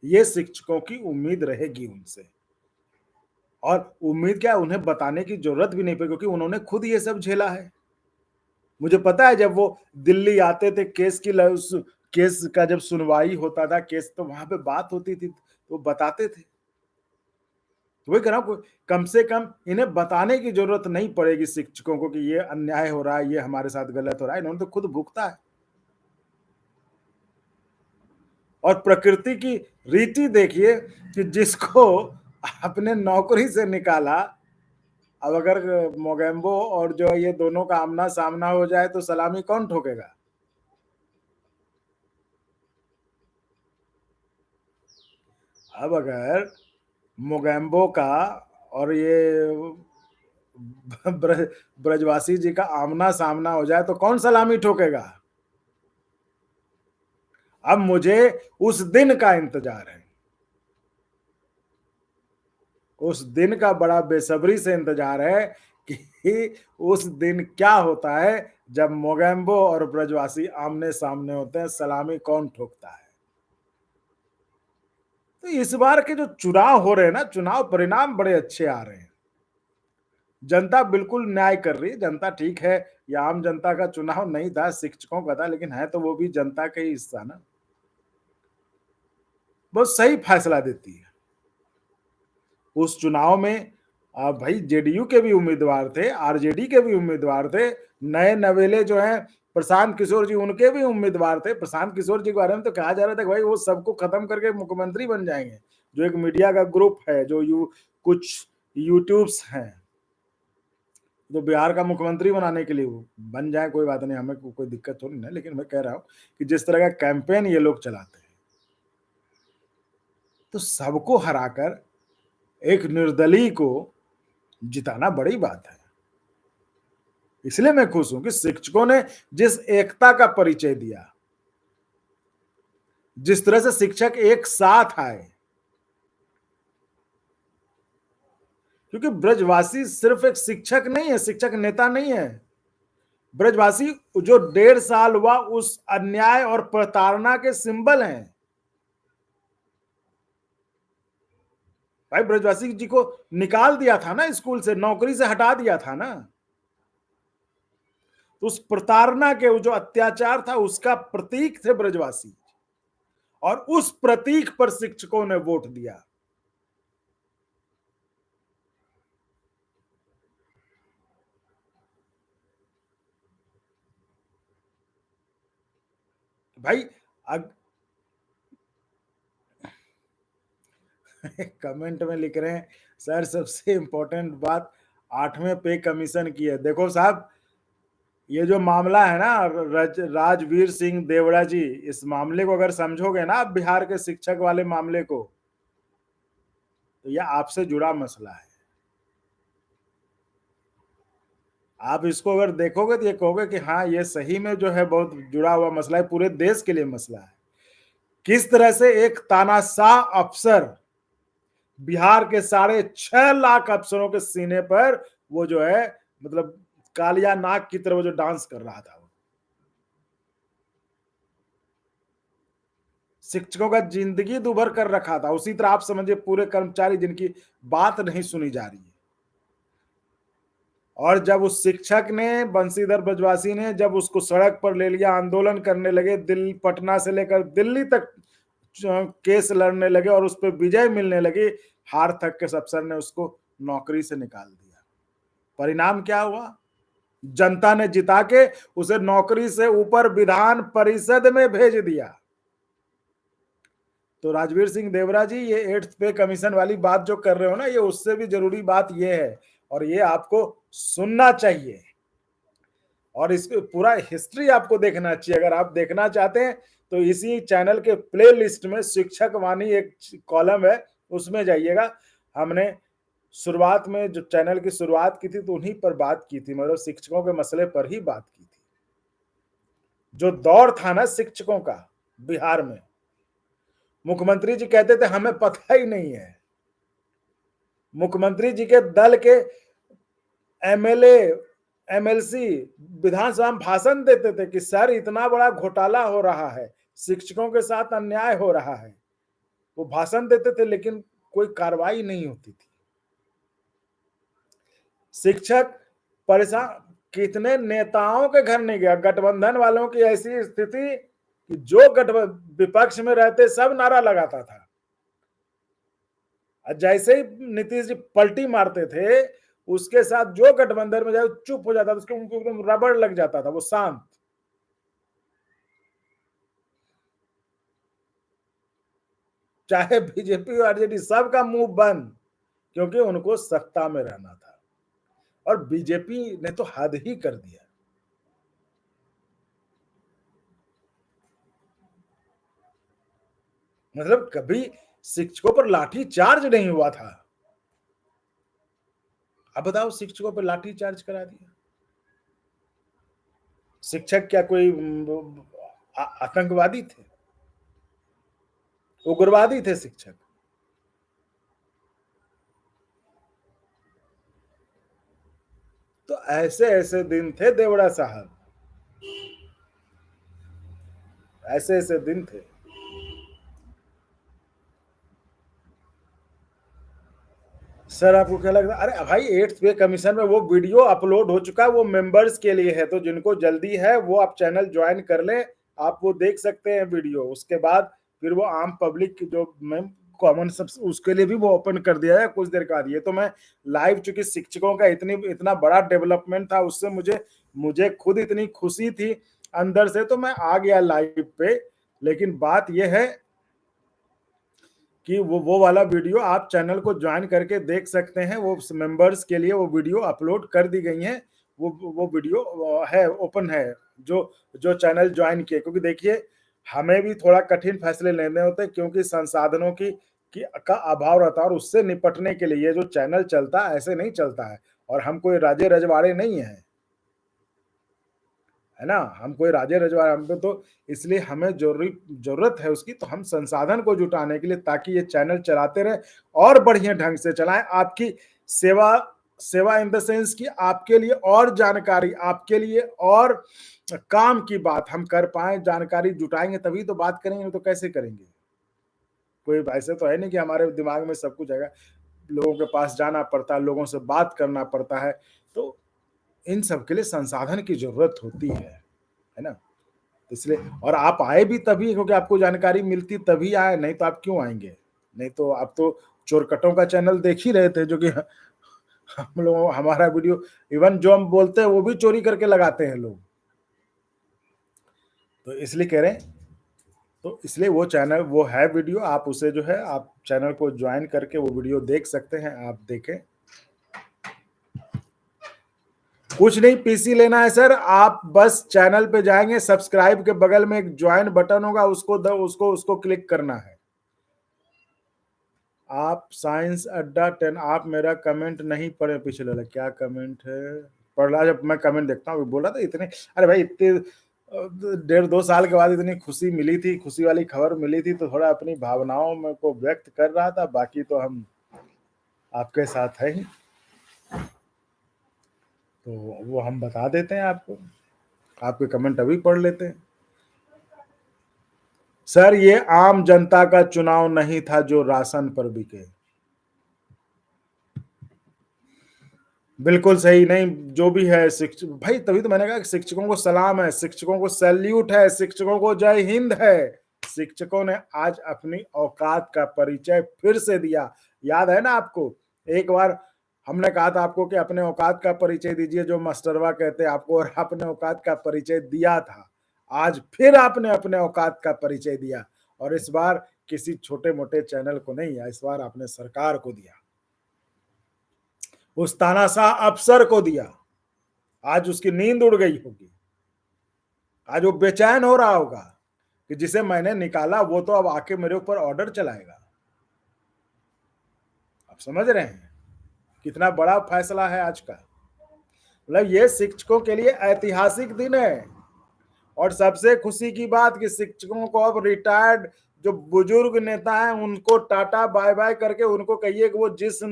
ये शिक्षकों की उम्मीद रहेगी उनसे। और उम्मीद क्या है उन्हें बताने की जरूरत भी नहीं पड़ी क्योंकि उन्होंने खुद ये सब झेला है। मुझे पता है जब वो दिल्ली आते थे उस केस का जब सुनवाई होता था केस तो वहां पे बात होती थी तो बताते थे तो वही कह रहा हूँ, कम से कम इन्हें बताने की जरूरत नहीं पड़ेगी शिक्षकों को कि ये अन्याय हो रहा है, ये हमारे साथ गलत हो रहा है, इन्होंने तो खुद भुगता है। और प्रकृति की रीति देखिए कि जिसको अपने नौकरी से निकाला, अब अगर मोगेम्बो और जो है ये दोनों का आमना सामना हो जाए तो सलामी कौन ठोकेगा? अब अगर मोगेम्बो का और ये ब्रजवासी जी का आमना सामना हो जाए तो कौन सलामी ठोकेगा? अब मुझे उस दिन का इंतजार है, उस दिन का बड़ा बेसब्री से इंतजार है कि उस दिन क्या होता है जब मोगेम्बो और ब्रजवासी आमने सामने होते हैं, सलामी कौन ठोकता है। तो इस बार के जो चुनाव हो रहे हैं ना, चुनाव परिणाम बड़े अच्छे आ रहे हैं। जनता बिल्कुल न्याय कर रही है, जनता ठीक है। ये आम जनता का चुनाव नहीं था, शिक्षकों का था, लेकिन है तो वो भी जनता का ही हिस्सा ना। बहुत सही फैसला देती है। उस चुनाव में भाई जेडीयू के भी उम्मीदवार थे, आरजेडी के भी उम्मीदवार थे, नए नवेले जो हैं प्रशांत किशोर जी उनके भी उम्मीदवार थे। प्रशांत किशोर जी के बारे में तो कहा जा रहा था कि भाई वो सबको खत्म करके मुख्यमंत्री बन जाएंगे। जो एक मीडिया का ग्रुप है, जो कुछ यूट्यूब्स हैं, तो बिहार का मुख्यमंत्री बनाने के लिए वो बन जाए, कोई बात नहीं, हमें कोई दिक्कत थोड़ी ना। लेकिन मैं कह रहा हूँ कि जिस तरह का कैंपेन ये लोग चलाते हैं, तो सबको हराकर एक निर्दलीय को जिताना बड़ी बात है। इसलिए मैं खुश हूं कि शिक्षकों ने जिस एकता का परिचय दिया, जिस तरह से शिक्षक एक साथ आए, क्योंकि ब्रजवासी सिर्फ एक शिक्षक नहीं है, शिक्षक नेता नहीं है। ब्रजवासी जो 1.5 साल हुआ उस अन्याय और प्रताड़ना के सिंबल हैं। भाई ब्रजवासी जी को निकाल दिया था ना स्कूल से, नौकरी से हटा दिया था ना। तो उस प्रताड़ना के, जो अत्याचार था, उसका प्रतीक थे ब्रजवासी, और उस प्रतीक पर शिक्षकों ने वोट दिया। भाई कमेंट में लिख रहे हैं सर सबसे इंपॉर्टेंट बात 8वें पे कमीशन की है। देखो साहब, ये जो मामला है ना राजवीर सिंह देवड़ा जी, इस मामले को अगर समझोगे ना आप, बिहार के शिक्षक वाले मामले को, तो यह आपसे जुड़ा मसला है। आप इसको अगर देखोगे तो ये कहोगे कि हाँ ये सही में जो है बहुत जुड़ा हुआ मसला है, पूरे देश के लिए मसला है। किस तरह से एक तानाशाह अफसर बिहार के 6.5 लाख अफसरों के सीने पर वो जो है, मतलब कालिया नाग की तरह वो जो डांस कर रहा था, शिक्षकों का जिंदगी दुभर कर रखा था। उसी तरह आप समझिए पूरे कर्मचारी जिनकी बात नहीं सुनी जा रही है। और जब उस शिक्षक ने, बंशीधर ब्रजवासी ने, जब उसको सड़क पर ले लिया, आंदोलन करने लगे, दिल्ली, पटना से लेकर दिल्ली तक केस लड़ने लगे और उस पर विजय मिलने लगी, हार थक के अफसर ने उसको नौकरी से निकाल दिया। परिणाम क्या हुआ? जनता ने जिता के उसे नौकरी से ऊपर विधान परिषद में भेज दिया। तो राजवीर सिंह देवरा जी, ये 8th पे कमीशन वाली बात जो कर रहे हो ना, ये उससे भी जरूरी बात ये है, और ये आपको सुनना चाहिए, और इसको पूरा हिस्ट्री आपको देखना चाहिए। अगर आप देखना चाहते हैं तो इसी चैनल के प्ले लिस्ट में शिक्षक वाणी एक कॉलम है, उसमें जाइएगा। हमने शुरुआत में जो चैनल की शुरुआत की थी तो उन्हीं पर बात की थी, मतलब शिक्षकों के मसले पर ही बात की थी। जो दौर था ना शिक्षकों का बिहार में, मुख्यमंत्री जी कहते थे हमें पता ही नहीं है। मुख्यमंत्री जी के दल के एमएलए, एमएलसी विधानसभा में भाषण देते थे कि सर इतना बड़ा घोटाला हो रहा है, शिक्षकों के साथ अन्याय हो रहा है। वो भाषण देते थे लेकिन कोई कार्रवाई नहीं होती थी। शिक्षक परेशान, कितने नेताओं के घर नहीं गया। गठबंधन वालों की ऐसी स्थिति कि जो विपक्ष में रहते सब नारा लगाता था, जैसे ही नीतीश जी पलटी मारते थे, उसके साथ जो गठबंधन में जाए चुप हो जाता था, उसके उनको एकदम रबड़ लग जाता था, वो शांत। चाहे बीजेपी और आरजेडी सबका मुंह बंद, क्योंकि उनको सत्ता में रहना था। और बीजेपी ने तो हद ही कर दिया। मतलब कभी शिक्षकों पर लाठी चार्ज नहीं हुआ था, अब बताओ शिक्षकों पर लाठी चार्ज करा दिया। शिक्षक क्या कोई आतंकवादी थे, उग्रवादी थे शिक्षक? तो ऐसे ऐसे दिन थे देवड़ा साहब, ऐसे ऐसे दिन थे। सर आपको क्या लगता है? अरे भाई 8th पे कमीशन में वो वीडियो अपलोड हो चुका है, वो मेंबर्स के लिए है, तो जिनको जल्दी है वो आप चैनल ज्वाइन कर ले, आप वो देख सकते हैं वीडियो। उसके बाद फिर वो आम पब्लिक जो मैं कॉमन सब उसके लिए भी वो ओपन कर दिया है कुछ देर के बाद। ये तो मैं लाइव, चूंकि शिक्षकों का इतनी इतना बड़ा डेवलपमेंट था, उससे मुझे मुझे खुद इतनी खुशी थी अंदर से, तो मैं आ गया लाइव पे। लेकिन बात यह है कि वो वाला वीडियो आप चैनल को ज्वाइन करके देख सकते हैं, वो मेंबर्स के लिए वो वीडियो अपलोड कर दी गई है। वो वीडियो है, ओपन है, जो जो चैनल ज्वाइन किए। क्योंकि देखिए हमें भी थोड़ा कठिन फैसले लेने होते हैं, क्योंकि संसाधनों की का अभाव रहता है, और उससे निपटने के लिए ये जो चैनल चलता है ऐसे नहीं चलता है। और हम कोई राजे रजवाड़े नहीं है, है ना, हम कोई राजे रजवाड़े हम पे, तो इसलिए हमें जरूरी जरूरत है उसकी, तो हम संसाधन को जुटाने के लिए, ताकि ये चैनल चलाते रहे और बढ़िया ढंग से चलाएं। आपकी सेवा, सेवा इन द सेंस कि आपके लिए और जानकारी, आपके लिए और काम की बात हम कर पाए, जानकारी जुटाएंगे तभी तो बात करेंगे, नहीं तो कैसे करेंगे? कोई ऐसे तो है नहीं कि हमारे दिमाग में सब कुछ आएगा। लोगों के पास जाना पड़ता है, लोगों से बात करना पड़ता है, तो इन सब के लिए संसाधन की जरूरत होती है ना? इसलिए, और आप आए भी तभी क्योंकि आपको जानकारी मिलती तभी आए, नहीं तो आप क्यों आएंगे? नहीं तो आप तो चोरकटों का चैनल देख ही रहे थे, जो कि हम लोग हमारा वीडियो इवन जो हम बोलते हैं वो भी चोरी करके लगाते हैं लोग। तो इसलिए कह रहे हैं, तो इसलिए वो चैनल वो है वीडियो, आप उसे जो है आप चैनल को ज्वाइन करके वो वीडियो देख सकते हैं, आप देखें। कुछ नहीं, पीसी लेना है सर, आप बस चैनल पे जाएंगे, सब्सक्राइब के बगल में एक ज्वाइन बटन होगा, उसको क्लिक करना है। आप साइंस अड्डा 10, आप मेरा कमेंट नहीं पढ़े पिछले वाला, क्या कमेंट है? पढ़ रहा, जब मैं कमेंट देखता हूँ, बोला था इतने, अरे भाई इतने 1.5-2 साल के बाद इतनी खुशी मिली थी, खुशी वाली खबर मिली थी, तो थोड़ा अपनी भावनाओं में को व्यक्त कर रहा था, बाकी तो हम आपके साथ है ही, तो वो हम बता देते हैं आपको, आपके कमेंट अभी पढ़ लेते हैं। सर ये आम जनता का चुनाव नहीं था जो राशन पर बिके। बिल्कुल सही, नहीं जो भी है शिक्षक भाई, तभी तो मैंने कहा शिक्षकों को सलाम है, शिक्षकों को सैल्यूट है, शिक्षकों को जय हिंद है। शिक्षकों ने आज अपनी औकात का परिचय फिर से दिया। याद है ना आपको, एक बार हमने कहा था आपको कि अपने औकात का परिचय दीजिए, जो मास्टरवा कहते हैं आपको, और अपने औकात का परिचय दिया था। आज फिर आपने अपने औकात का परिचय दिया, और इस बार किसी छोटे मोटे चैनल को नहीं, इस बार आपने सरकार को दिया, उस तानाशाह अफसर को दिया। आज उसकी नींद उड़ गई होगी, आज वो बेचैन हो रहा होगा कि जिसे मैंने निकाला वो तो अब आके मेरे ऊपर ऑर्डर चलाएगा। आप समझ रहे हैं कितना बड़ा फैसला है आज का? मतलब ये शिक्षकों के लिए ऐतिहासिक दिन है। और सबसे खुशी की बात कि शिक्षकों को अब रिटायर्ड जो बुजुर्ग नेता हैं उनको टाटा बाय बाय करके उनको कहिए कि वो जिस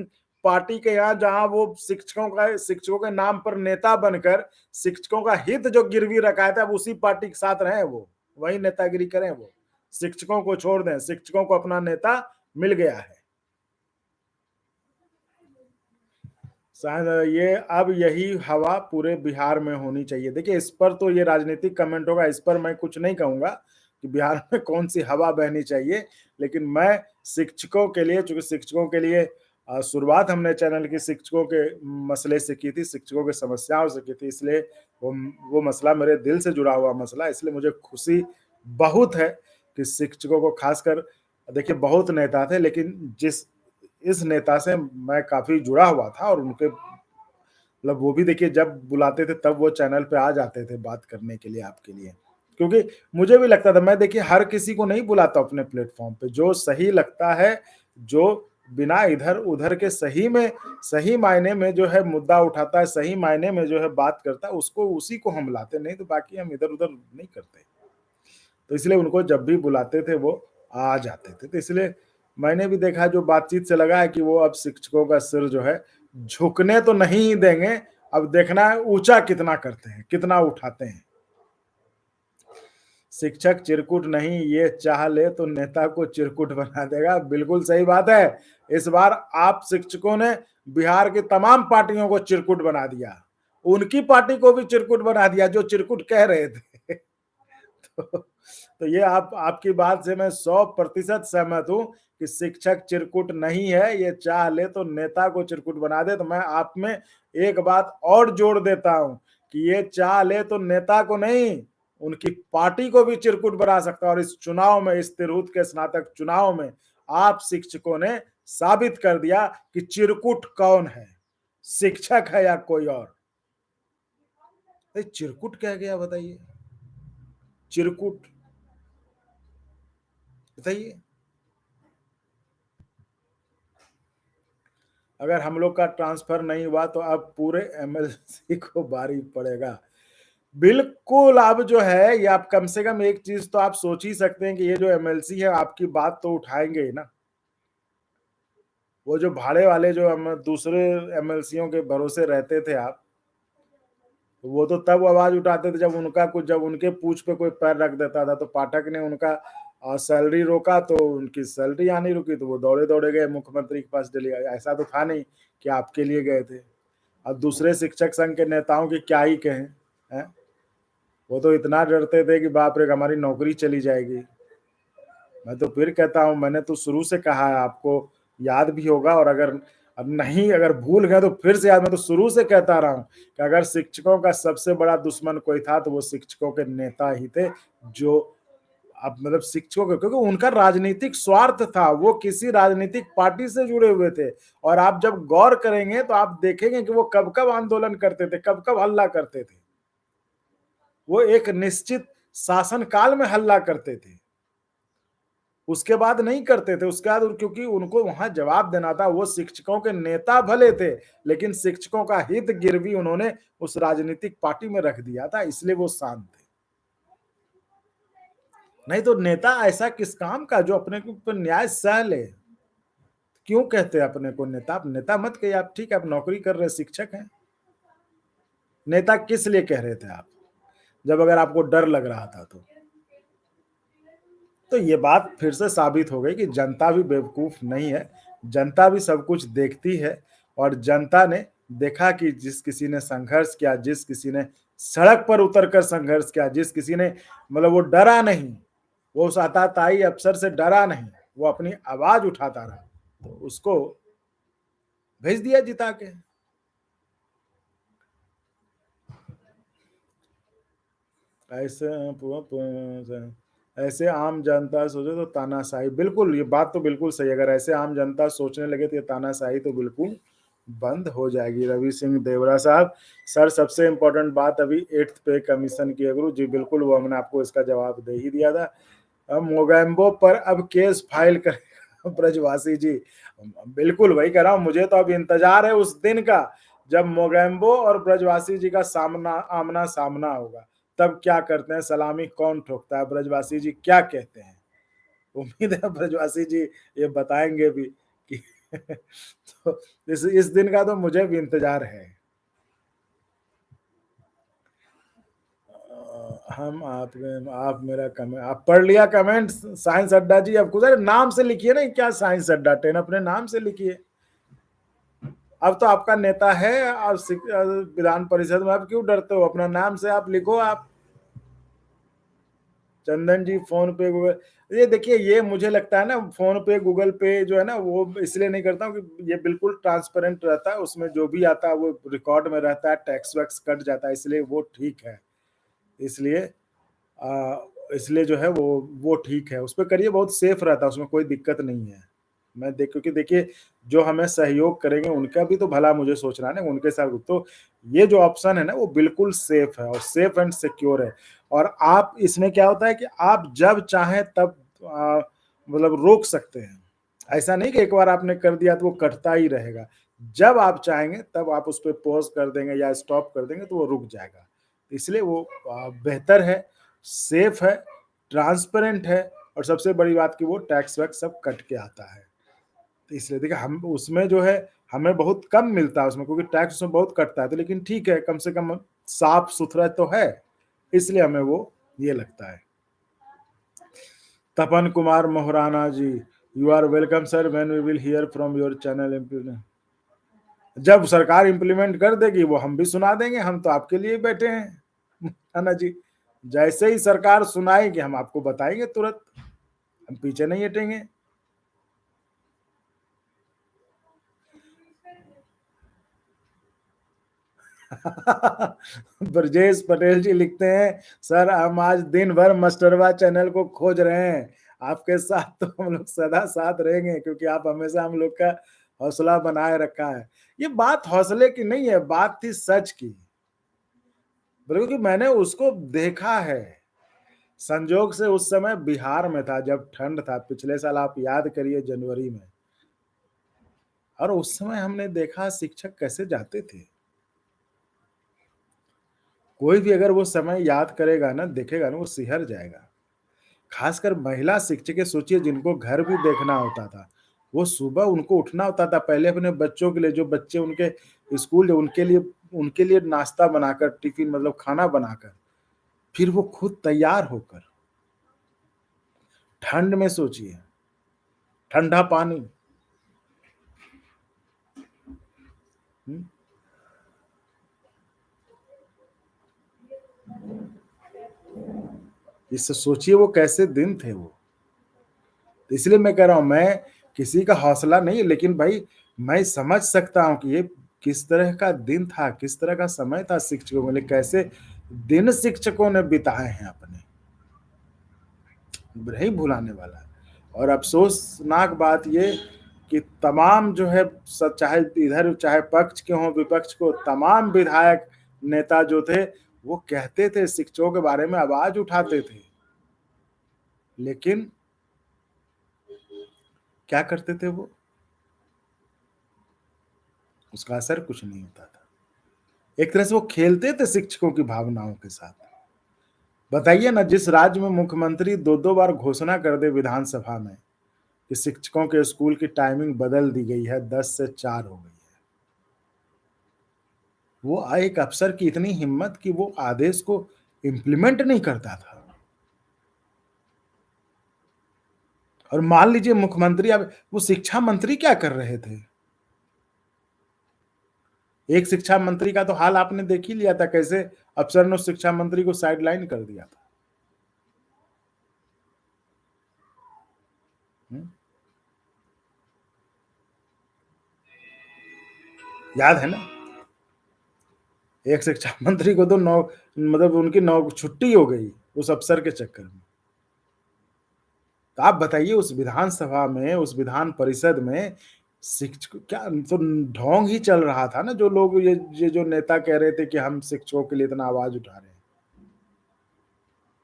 पार्टी के यहाँ जहां वो शिक्षकों के नाम पर नेता बनकर शिक्षकों का हित जो गिरवी रखा था, अब उसी पार्टी के साथ रहे, वो वही नेतागिरी करें, वो शिक्षकों को छोड़ दें, शिक्षकों को अपना नेता मिल गया है। शायद ये अब यही हवा पूरे बिहार में होनी चाहिए। देखिए इस पर तो ये राजनीतिक कमेंट होगा, इस पर मैं कुछ नहीं कहूंगा कि बिहार में कौन सी हवा बहनी चाहिए, लेकिन मैं शिक्षकों के लिए, चूँकि शिक्षकों के लिए शुरुआत हमने चैनल की शिक्षकों के मसले से की थी, शिक्षकों की समस्याओं से की थी, इसलिए वो मसला मेरे दिल से जुड़ा हुआ मसला है, इसलिए मुझे खुशी बहुत है कि शिक्षकों को खासकर देखिए बहुत नेता थे, लेकिन इस नेता से मैं काफ़ी जुड़ा हुआ था और उनके मतलब वो भी देखिए जब बुलाते थे तब वो चैनल पे आ जाते थे बात करने के लिए आपके लिए। क्योंकि मुझे भी लगता था मैं देखिए हर किसी को नहीं बुलाता अपने प्लेटफ़ॉर्म पे, जो सही लगता है, जो बिना इधर-उधर के सही मायने में जो है मुद्दा उठाता है, सही मायने में जो है बात करता है, उसको उसी को हम लाते हैं, नहीं तो बाकी हम इधर-उधर नहीं करते। तो इसलिए उनको जब भी बुलाते थे वो आ जाते थे। तो इसलिए मैंने भी देखा जो बातचीत से लगा है कि वो अब शिक्षकों का सिर जो है झुकने तो नहीं ही देंगे, अब देखना है ऊँचा कितना करते हैं, कितना उठाते हैं। शिक्षक चिरकुट नहीं, ये चाह ले तो नेता को चिरकुट बना देगा। बिल्कुल सही बात है। इस बार आप शिक्षकों ने बिहार की तमाम पार्टियों को चिरकुट बना दिया। उनकी पार्टी को भी चिरकुट बना दिया जो चिरकुट कह रहे थे। तो ये आप आपकी बात से मैं 100% सहमत हूँ कि शिक्षक चिरकुट नहीं है, ये चाह ले तो नेता को चिरकुट बना दे। तो मैं आप में एक बात और जोड़ देता हूँ कि ये चाह ले तो नेता को नहीं, उनकी पार्टी को भी चिरकुट बना सकता है और इस चुनाव में, इस तिरहुत के स्नातक चुनाव में आप शिक्षकों ने साबित कर दिया कि चिरकुट कौन है, शिक्षक है या कोई और। चिरकुट क्या गया बताइए? चिरकुट बताइए। अगर हम लोग का ट्रांसफर नहीं हुआ तो अब पूरे एमएलसी को भारी पड़ेगा। बिल्कुल, अब जो है ये आप कम से कम एक चीज़ तो आप सोच ही सकते हैं कि ये जो एमएलसी है आपकी बात तो उठाएँगे ही ना। वो जो भाड़े वाले जो हम दूसरे एमएलसीयों के भरोसे रहते थे आप, वो तो तब आवाज़ उठाते थे जब उनके पूँछ पे कोई पैर रख देता था, तो पाठक ने उनका सैलरी रोका तो उनकी सैलरी आनी रुकी तो वो दौड़े-दौड़े गए मुख्यमंत्री के पास दिल्ली। ऐसा तो था नहीं कि आपके लिए गए थे। अब दूसरे शिक्षक संघ के नेताओं की क्या ही कहें, हैं? वो तो इतना डरते थे कि बाप रे! हमारी नौकरी चली जाएगी। मैं तो फिर कहता हूँ मैंने तो शुरू से कहा है आपको याद भी होगा और अगर भूल गए तो फिर से याद मैं तो शुरू से कहता रहा हूँ कि अगर शिक्षकों का सबसे बड़ा दुश्मन कोई था तो वो शिक्षकों के नेता ही थे जो अब मतलब शिक्षकों के क्योंकि उनका राजनीतिक स्वार्थ था, वो किसी राजनीतिक पार्टी से जुड़े हुए थे और आप जब गौर करेंगे तो आप देखेंगे कि वो कब-कब आंदोलन करते थे, कब-कब हल्ला करते थे। वो एक निश्चित शासन काल में हल्ला करते थे। उसके बाद नहीं करते थे, उसके बाद क्योंकि उनको वहाँ जवाब देना था, वो शिक्षकों के नेता भले थे, लेकिन शिक्षकों का हित गिरवी उन्होंने उस राजनीतिक पार्टी में रख दिया था, इसलिए वो शांत थे। नहीं तो नेता ऐसा किस काम का जो अपने के ऊपर न्याय सह ले? क्यों कहते हैं अपने को नेता? आप नेता मत कहिए, आप ठीक है, आप नौकरी कर रहे शिक्षक हैं। नेता किस लिए कह रहे थे आप? जब अगर आपको डर लग रहा था तो। तो ये बात फिर से साबित हो गई कि जनता भी बेवकूफ नहीं है, जनता भी सब कुछ देखती है और जनता ने देखा कि जिस किसी ने संघर्ष किया, जिस किसी ने सड़क पर उतरकर संघर्ष किया, जिस किसी ने मतलब वो डरा नहीं, वो उस आताताई अफ़सर से डरा नहीं, वो अपनी आवाज़ उठाता रहा, तो उसको भेज दिया जिता के। ऐसे ऐसे आम जनता सोचे तो तानाशाही बिल्कुल, ये बात तो बिल्कुल सही है, अगर ऐसे आम जनता सोचने लगे तो ये तानाशाही तो बिल्कुल बंद हो जाएगी। रवि सिंह देवरा साहब, सर सबसे इम्पोर्टेंट बात अभी 8th पे कमीशन की है गुरु जी, बिल्कुल वो हमने आपको इसका जवाब दे ही दिया था। अब मोगैम्बो पर अब केस फाइल करेगा ब्रजवासी जी, बिल्कुल वही कह रहा हूँ, मुझे तो अब इंतजार है उस दिन का जब मोगैम्बो और ब्रजवासी जी का आमना सामना होगा। तब क्या करते हैं, सलामी कौन ठोकता है, ब्रजवासी जी क्या कहते हैं? उम्मीद है ब्रजवासी जी ये बताएँगे भी कि तो इस दिन का तो मुझे भी इंतज़ार है। हम आप मेरा कमेंट आप पढ़ लिया कमेंट साइंस अड्डा जी, अब अरे नाम से लिखिए ना, क्या साइंस अड्डा 10 अपने नाम से लिखिए। अब तो आपका नेता है और विधान परिषद में, आप क्यों डरते हो? अपना नाम से आप लिखो आप। चंदन जी फ़ोन पे, गूगल, ये देखिए ये मुझे लगता है ना फ़ोन पे, गूगल पे जो है ना वो इसलिए नहीं करता हूँ कि ये बिल्कुल ट्रांसपेरेंट रहता है, उसमें जो भी आता है वो रिकॉर्ड में रहता है, टैक्स वैक्स कट जाता है, इसलिए वो ठीक है। इसलिए इसलिए जो है वो ठीक है, उसपे करिए, बहुत सेफ रहता है, उसमें कोई दिक्कत नहीं है। मैं देख क्योंकि देखिए जो हमें सहयोग करेंगे उनका भी तो भला मुझे सोचना है ना, उनके साथ तो ये जो ऑप्शन है ना वो बिल्कुल सेफ है और सेफ एंड सिक्योर है। और आप इसमें क्या होता है कि आप जब चाहें तब मतलब रोक सकते हैं। ऐसा नहीं कि एक बार आपने कर दिया तो वो कटता ही रहेगा। जब आप चाहेंगे तब आप उसपे पॉज़ कर देंगे या स्टॉप कर देंगे तो वो रुक जाएगा। इसलिए वो बेहतर है, सेफ है, ट्रांसपेरेंट है और सबसे बड़ी बात कि वो टैक्स वैक्स सब कट के आता है। तो इसलिए देखिए हम उसमें जो है हमें बहुत कम मिलता है उसमें, क्योंकि टैक्स उसमें बहुत कटता है, तो लेकिन ठीक है, कम से कम साफ-सुथरा तो है, इसलिए हमें वो ये लगता है। Tapan Kumar Mohrana ji, you are welcome sir, when we will hear from your channel implement. जब सरकार इम्प्लीमेंट कर देगी वो हम भी सुना देंगे, हम तो आपके लिए बैठे हैं, है ना जी। जैसे ही सरकार सुनाएगी हम आपको बताएंगे तुरंत, हम पीछे नहीं हटेंगे। ब्रजेश पटेल जी लिखते हैं, सर हम आज दिन भर मास्टरवा चैनल को खोज रहे हैं, आपके साथ तो हम लोग सदा साथ रहेंगे क्योंकि आप हमेशा हम लोग का हौसला बनाए रखा है। ये बात हौसले की नहीं है, बात थी सच की, क्योंकि मैंने उसको देखा है। संजोग से उस समय बिहार में था जब ठंड था, पिछले साल आप याद करिए जनवरी में, और उस समय हमने देखा शिक्षक कैसे जाते थे। कोई भी अगर वो समय याद करेगा ना, देखेगा ना, वो सिहर जाएगा। खासकर महिला शिक्षकें सोचिए जिनको घर भी देखना होता था। वो सुबह उनको उठना होता था, पहले अपने बच्चों के लिए, जो बच्चे उनके स्कूल उनके लिए नाश्ता बनाकर, टिफ़िन मतलब खाना बनाकर, फिर वो खुद तैयार होकर, ठंड में सोचिए, ठंडा पानी। हुँ। इससे सोचिए वो कैसे दिन थे वो। इसलिए मैं कह रहा हूँ, मैं किसी का हौसला नहीं, लेकिन भाई मैं समझ सकता हूँ कि ये किस तरह का दिन था, किस तरह का समय था शिक्षकों के लिए, कैसे दिन शिक्षकों ने बिताए हैं अपने, नहीं भुलाने वाला है। और अफ़सोसनाक बात ये कि तमाम जो है चाहे इधर चाहे पक्ष के हों, विपक्ष को, तमाम विधायक, नेता जो थे, वो कहते थे शिक्षकों के बारे में, आवाज़ उठाते थे। लेकिन क्या करते थे वो? उसका असर कुछ नहीं होता था। एक तरह से वो खेलते थे शिक्षकों की भावनाओं के साथ। बताइए ना, जिस राज्य में मुख्यमंत्री 2-2 बार घोषणा कर दे विधानसभा में कि शिक्षकों के स्कूल की टाइमिंग बदल दी गई है, 10 से 4 हो गई है। वो एक अफ़सर की इतनी हिम्मत कि वो आदेश को इम्प्लीमेंट नहीं करता था। और मान लीजिए मुख्यमंत्री, अब वो शिक्षा मंत्री क्या कर रहे थे? एक शिक्षा मंत्री का तो हाल आपने देख ही लिया था, कैसे अफ़सर ने उस शिक्षा मंत्री को साइडलाइन कर दिया था। हुँ। याद है ना? एक शिक्षा मंत्री को तो मतलब उनकी छुट्टी हो गई उस अफ़सर के चक्कर में। तो आप बताइए उस विधानसभा में, उस विधान परिषद में शिक्षक क्या तो ढोंग ही चल रहा था ना, जो लोग ये जो नेता कह रहे थे कि हम शिक्षकों के लिए इतना आवाज़ उठा रहे हैं।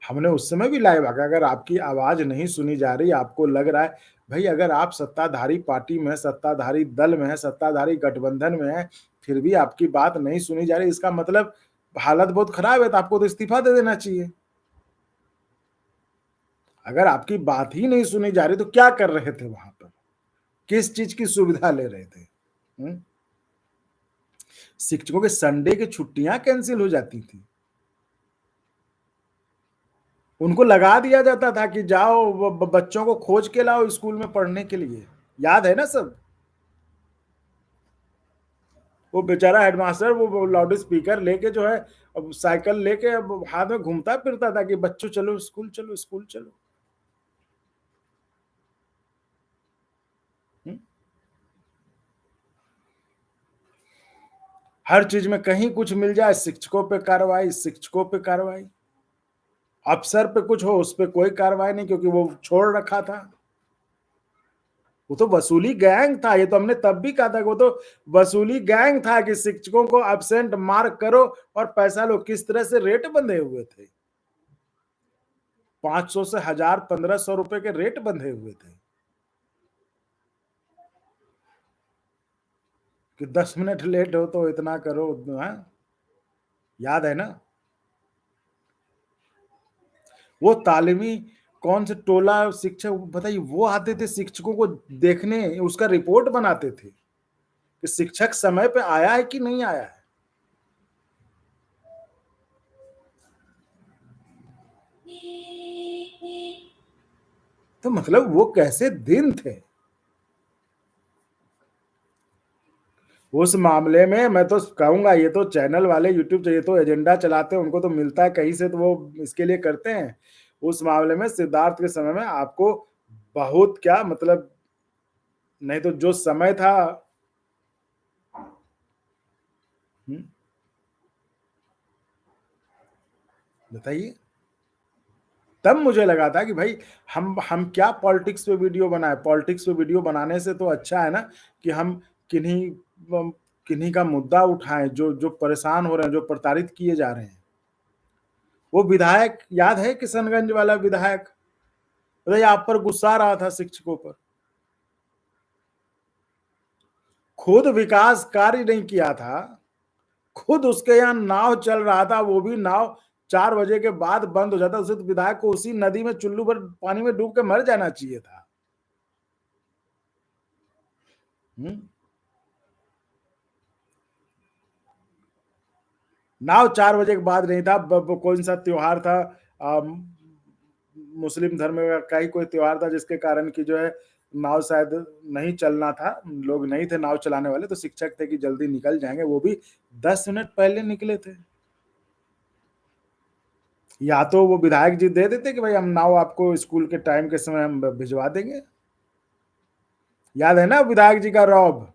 हमने उस समय भी लाइव आके, अगर आपकी आवाज़ नहीं सुनी जा रही, आपको लग रहा है भई अगर आप सत्ताधारी पार्टी में, सत्ताधारी दल में हैं, सत्ताधारी गठबंधन में हैं, फिर भी आपकी बात नहीं सुनी जा रही, इसका मतलब हालत बहुत खराब है, तो आपको तो इस्तीफ़ा दे देना चाहिए। अगर आपकी बात ही नहीं सुनी जा रही तो क्या कर रहे थे वहाँ पर? किस चीज़ की सुविधा ले रहे थे? हुँ? शिक्षकों के संडे की छुट्टियाँ कैंसल हो जाती थी। उनको लगा दिया जाता था कि जाओ ब बच्चों को खोज के लाओ स्कूल में पढ़ने के लिए। याद है ना सब? वो बेचारा हेडमास्टर वो लाउड स्पीकर लेके जो है अब साइकिल लेके अब हाथ में घूमता फिरता था कि बच्चों चलो स्कूल चलो, स्कूल चलो। हुँ? हर चीज़ में कहीं कुछ मिल जाए, शिक्षकों पे कार्रवाई, शिक्षकों पे कार्रवाई। अफ़सर पे कुछ हो, उस पे कोई कार्रवाई नहीं क्योंकि वो छोड़ रखा था। वो तो वसूली गैंग था, ये तो हमने तब भी कहा था कि वो तो वसूली गैंग था कि शिक्षकों को एब्सेंट मार्क करो और पैसा लो, किस तरह से रेट बंधे हुए थे। 500 से 1000 ₹1500 के रेट बंधे हुए थे कि 10 मिनट लेट हो तो इतना करो, हाँ, याद है ना? वो तालीमी कौन से टोला शिक्षक बताइए वो आते थे शिक्षकों को देखने, उसका रिपोर्ट बनाते थे कि शिक्षक समय पे आया है कि नहीं आया है। तो मतलब वो कैसे दिन थे। उस मामले में मैं तो कहूँगा ये तो चैनल वाले यूट्यूब से ये तो एजेंडा चलाते हैं, उनको तो मिलता है कहीं से तो वो इसके लिए करते हैं। उस मामले में सिद्धार्थ के समय में आपको बहुत क्या मतलब नहीं तो जो समय था। हुँ, बताइए? तब मुझे लगा था कि भाई हम क्या पॉलिटिक्स पे वीडियो बनाएँ, पॉलिटिक्स पे वीडियो बनाने से तो अच्छा है ना कि हम किन्हीं ब किन्हीं का मुद्दा उठाएँ जो जो परेशान हो रहे हैं, जो प्रताड़ित किए जा रहे हैं। वो विधायक याद है किशनगंज वाला विधायक? अरे आप पर गुस्सा आ रहा था शिक्षकों पर। खुद विकास कार्य नहीं किया था, खुद उसके यहाँ नाव चल रहा था, वो भी नाव 4 बजे के बाद बंद हो जाता, उसे तो विधायक को उसी नदी में चुल्लू भर पानी में डूब के मर जाना चाहिए था। हुँ? नाव 4 बजे के बाद नहीं था, ब ब कौन-सा त्योहार था मुस्लिम धर्म का ही कोई त्योहार था जिसके कारण कि जो है नाव शायद नहीं चलना था, लोग नहीं थे नाव चलाने वाले तो शिक्षक थे कि जल्दी निकल जाएँगे, वो भी 10 मिनट पहले निकले थे। या तो वो विधायक जी दे देते कि भाई हम नाव आपको स्कूल के टाइम के समय हम भ भिजवा देंगे। याद है ना विधायक जी का रौब?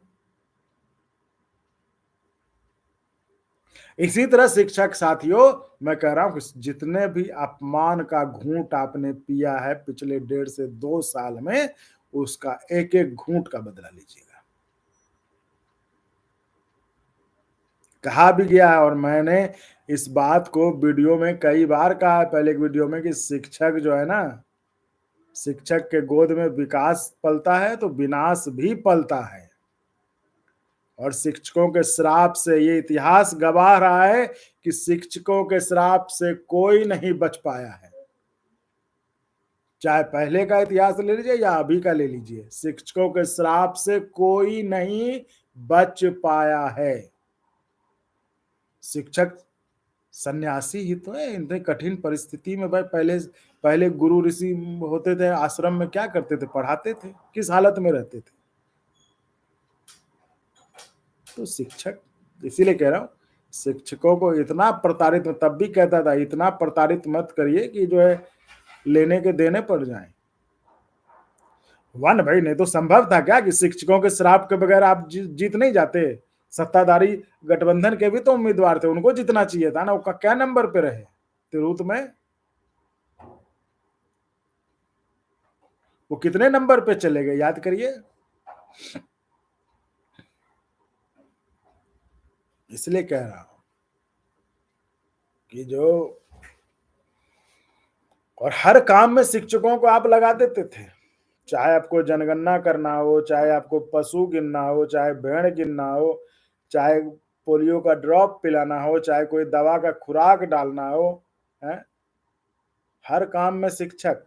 इसी तरह शिक्षक साथियों, मैं कह रहा हूँ कि जितने भी अपमान का घूँट आपने पिया है पिछले 1.5 से 2 साल में, उसका एक-एक घूँट का बदला लीजिएगा। कहा भी गया है और मैंने इस बात को वीडियो में कई बार कहा है पहले एक वीडियो में कि शिक्षक जो है ना, शिक्षक के गोद में विकास पलता है तो विनाश भी पलता है। और शिक्षकों के श्राप से ये इतिहास गवाह रहा है कि शिक्षकों के श्राप से कोई नहीं बच पाया है। चाहे पहले का इतिहास ले लीजिए या अभी का ले लीजिए, शिक्षकों के श्राप से कोई नहीं बच पाया है। शिक्षक सन्यासी ही तो है, इतनी कठिन परिस्थिति में भाई पहले पहले गुरु ऋषि होते थे, आश्रम में क्या करते थे? पढ़ाते थे, किस हालत में रहते थे? तो शिक्षक इसीलिए कह रहा हूँ, शिक्षकों को इतना प्रताड़ित मैं तब भी कहता था, इतना प्रताड़ित मत करिए कि जो है लेने के देने पड़ जाएँ। हुआ ना भाई, नहीं तो संभव था क्या कि शिक्षकों के श्राप के बगैर आप जीत नहीं जाते? सत्ताधारी गठबंधन के भी तो उम्मीदवार थे, उनको जीतना चाहिए था ना, वो क्या नंबर पे रहे? तिरहुत में वो कितने नंबर पे चले गए याद करिए? इसलिए कह रहा हूँ कि जो और हर काम में शिक्षकों को आप लगा देते थे। चाहे आपको जनगणना करना हो, चाहे आपको पशु गिनना हो, चाहे भेड़ गिनना हो, चाहे पोलियो का ड्रॉप पिलाना हो, चाहे कोई दवा का खुराक डालना हो, हैं? हर काम में शिक्षक।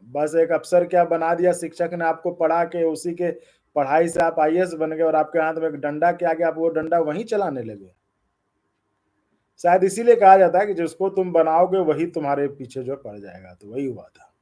बस एक अफ़सर क्या बना दिया शिक्षक ने आपको पढ़ा के उसी के पढ़ाई से आप आईएएस बन गए और आपके हाथ में एक डंडा के आगे आप वो डंडा वहीं चलाने लगे। शायद इसीलिए कहा जाता है कि जिसको तुम बनाओगे वही तुम्हारे पीछे जो पड़ जाएगा, तो वही हुआ था।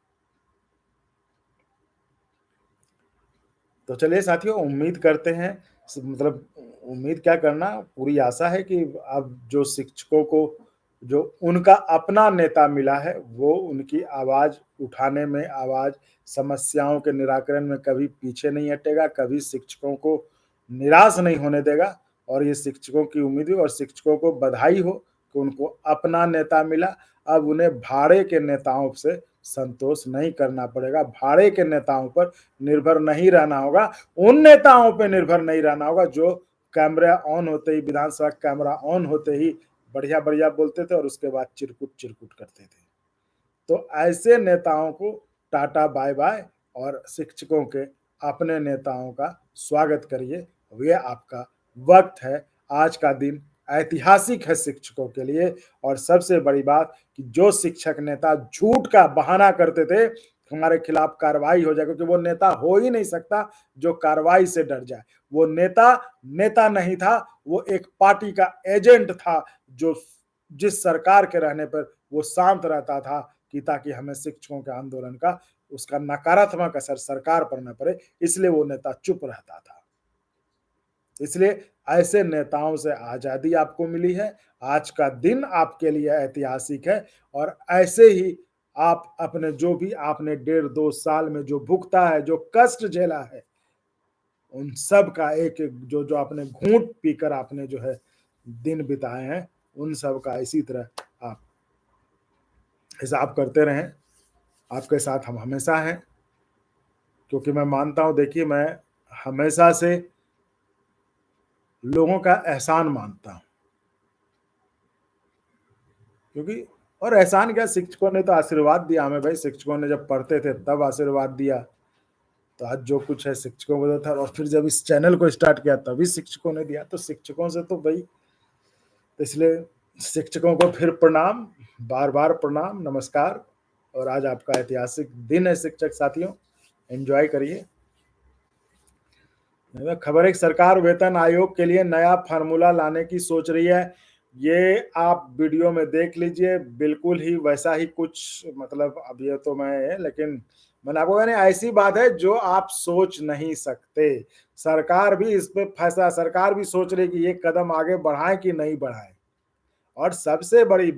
तो चलिए साथियों उम्मीद करते हैं मतलब उम्मीद क्या करना, पूरी आशा है कि अब जो शिक्षकों को जो उनका अपना नेता मिला है, वो उनकी आवाज़ उठाने में, आवाज़ समस्याओं के निराकरण में कभी पीछे नहीं हटेगा, कभी शिक्षकों को निराश नहीं होने देगा। और ये शिक्षकों की उम्मीद है और शिक्षकों को बधाई हो कि उनको अपना नेता मिला। अब उन्हें भाड़े के नेताओं से संतोष नहीं करना पड़ेगा, भाड़े के नेताओं पर निर्भर नहीं रहना होगा, उन नेताओं पे निर्भर नहीं रहना होगा जो कैमरा ऑन होते ही, विधानसभा कैमरा ऑन होते ही बढ़िया-बढ़िया बोलते थे और उसके बाद चिरकुट-चिरकुट करते थे। तो ऐसे नेताओं को टाटा बाय-बाय और शिक्षकों के अपने नेताओं का स्वागत करिए। ये आपका वक़्त है, आज का दिन ऐतिहासिक है शिक्षकों के लिए। और सबसे बड़ी बात कि जो शिक्षक नेता झूठ का बहाना करते थे, हमारे खिलाफ कार्रवाई हो जाए, क्योंकि वो नेता हो ही नहीं सकता जो कार्रवाई से डर जाए। वो नेता, नेता नहीं था, वो एक पार्टी का एजेंट था जो जिस सरकार के रहने पर वो शांत रहता था कि ताकि हमें शिक्षकों के आंदोलन का उसका नकारात्मक असर सरकार पर न पड़े, इसलिए वो नेता चुप रहता था। इसलिए ऐसे नेताओं से आजादी आपको मिली है। आज का दिन आपके लिए ऐतिहासिक है और ऐसे ही आप अपने जो भी आपने 1.5-2 साल में जो भुगता है, जो कष्ट झेला है, उन सब का एक-एक जो आपने घूँट पीकर आपने जो है दिन बिताए हैं, उन सब का इसी तरह आप हिसाब करते रहें। आपके साथ हम हमेशा हैं, क्योंकि मैं मानता हूँ, देखिए, मैं हमेशा से लोगों का एहसान मानता हूँ, क्योंकि और एहसान क्या, शिक्षकों ने तो आशीर्वाद दिया हमें भाई, शिक्षकों ने जब पढ़ते थे तब आशीर्वाद दिया, तो आज जो कुछ है शिक्षकों को था। और फिर जब इस चैनल को स्टार्ट किया तभी शिक्षकों ने दिया, तो शिक्षकों से तो भाई, इसलिए शिक्षकों को फिर प्रणाम, बार-बार प्रणाम, नमस्कार। और आज आपका ऐतिहासिक दिन है शिक्षक साथियों, एन्जॉय करिए। खबर है कि सरकार वेतन आयोग के लिए नया फार्मूला लाने की सोच रही है। ये आप वीडियो में देख लीजिए, बिल्कुल ही वैसा ही कुछ, मतलब अब ये तो मैं, लेकिन मैंने आपको कहा, ऐसी बात है जो आप सोच नहीं सकते। सरकार भी इस पे फैसला, सरकार भी सोच रही है कि ये कदम आगे बढ़ाएं कि नहीं बढ़ाएं। और सबसे बड़ी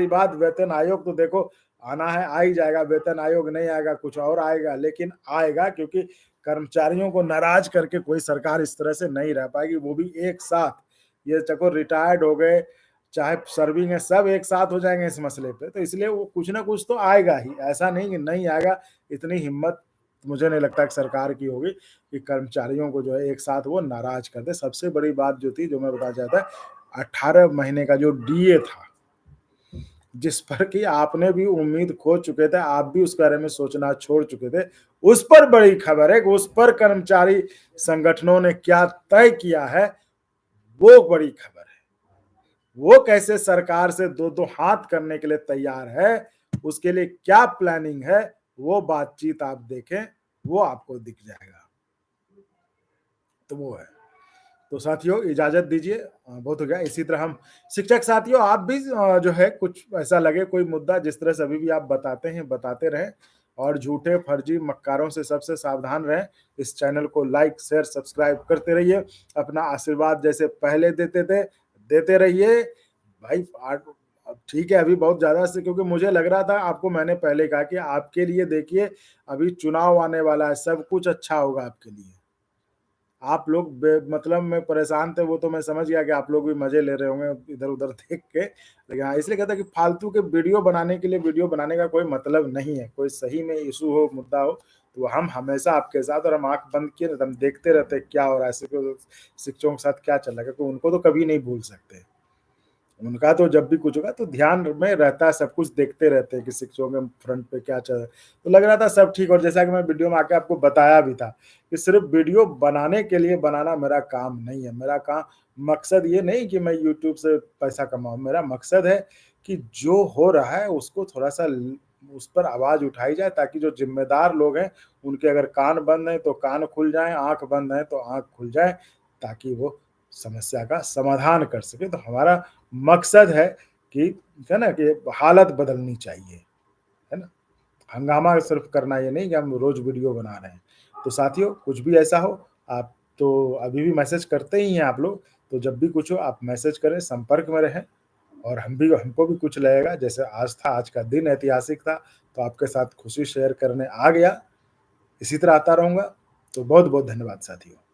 बात, वेतन आयोग तो देखो आना है, आ ही जाएगा। वेतन आयोग नहीं आएगा, कुछ और आएगा, लेकिन आएगा, क्योंकि कर्मचारियों को नाराज करके कोई सरकार इस तरह से नहीं रह पाएगी, वो भी एक साथ। ये देखो, रिटायर्ड हो गए, चाहे सर्विंग है, सब एक साथ हो जाएंगे इस मसले पे, तो इसलिए वो कुछ ना कुछ तो आएगा ही, ऐसा नहीं कि नहीं आएगा। इतनी हिम्मत मुझे नहीं लगता कि सरकार की होगी कि कर्मचारियों को जो है एक साथ वो नाराज कर दे। सबसे बड़ी बात जो थी, जो मैं बताना चाहता, 18 महीने का जो डीए था, जिस पर कि आपने भी उम्मीद खो चुके थे, आप भी उस बारे में सोचना छोड़ चुके थे, उस पर बड़ी खबर है कि उस पर कर्मचारी संगठनों ने क्या तय किया है, वो बड़ी खबर है। वो कैसे सरकार से दो दो हाथ करने के लिए तैयार है, उसके लिए क्या प्लानिंग है, वो बातचीत आप देखें, वो आपको दिख जाएगा। तो वो है। तो साथियों, इजाजत दीजिए, बहुत हो गया। इसी तरह हम शिक्षक साथियों, आप भी जो है कुछ ऐसा लगे कोई मुद्दा, जिस तरह से अभी भी आप बताते हैं, बताते रहें, और झूठे फर्जी मक्कारों से सबसे सावधान रहें। इस चैनल को लाइक शेयर सब्सक्राइब करते रहिए, अपना आशीर्वाद जैसे पहले देते थे देते रहिए भाई। अब ठीक है, अभी बहुत ज्यादा से, क्योंकि मुझे लग रहा था, आपको मैंने पहले कहा कि आपके लिए देखिए, अभी चुनाव आने वाला है, सब कुछ अच्छा होगा आपके लिए। आप लोग मतलब में परेशान थे, वो तो मैं समझ गया कि आप लोग भी मजे ले रहे होंगे इधर-उधर देख के। लेकिन हाँ, इसलिए कहता है कि फालतू के वीडियो बनाने के लिए वीडियो बनाने का कोई मतलब नहीं है। कोई सही में इश्यू हो, मुद्दा हो, तो हम हमेशा आपके साथ, और हम आँख बंद किए तो हम देखते रहते हैं क्या हो रहा है, शिक्षकों के साथ क्या चल रहा है, क्योंकि उनको तो कभी नहीं भूल सकते। उनका तो जब भी कुछ होगा तो ध्यान में रहता है, सब कुछ देखते रहते हैं कि शिक्षकों के फ्रंट पे क्या चल रहा है। तो लग रहा था सब ठीक। और जैसा कि मैं वीडियो में आके आपको बताया भी था कि सिर्फ वीडियो बनाने के लिए बनाना मेरा काम नहीं है। मेरा काम, मकसद ये नहीं कि मैं यूट्यूब से पैसा कमाऊँ। मेरा मकसद है कि जो हो रहा है उसको थोड़ा-सा उस पर आवाज़ उठाई जाए, ताकि जो ज़िम्मेदार लोग हैं, उनके अगर कान बंद हैं तो कान खुल जाएँ, आँख बंद है तो आँख खुल जाए, ताकि वो समस्या का समाधान कर सकें। तो हमारा मकसद है कि, है ना, कि हालत बदलनी चाहिए, है ना? हंगामा सिर्फ करना ये नहीं कि हम रोज़ वीडियो बना रहे हैं। तो साथियों, कुछ भी ऐसा हो, आप तो अभी भी मैसेज करते ही हैं आप लोग, तो जब भी कुछ हो आप मैसेज करें, संपर्क में रहें और हमको भी कुछ लगेगा। जैसे आज था, आज का दिन ऐतिहासिक था, तो आपके साथ खुशी शेयर करने आ गया। इसी तरह आता रहूँगा। तो बहुत-बहुत धन्यवाद साथियों।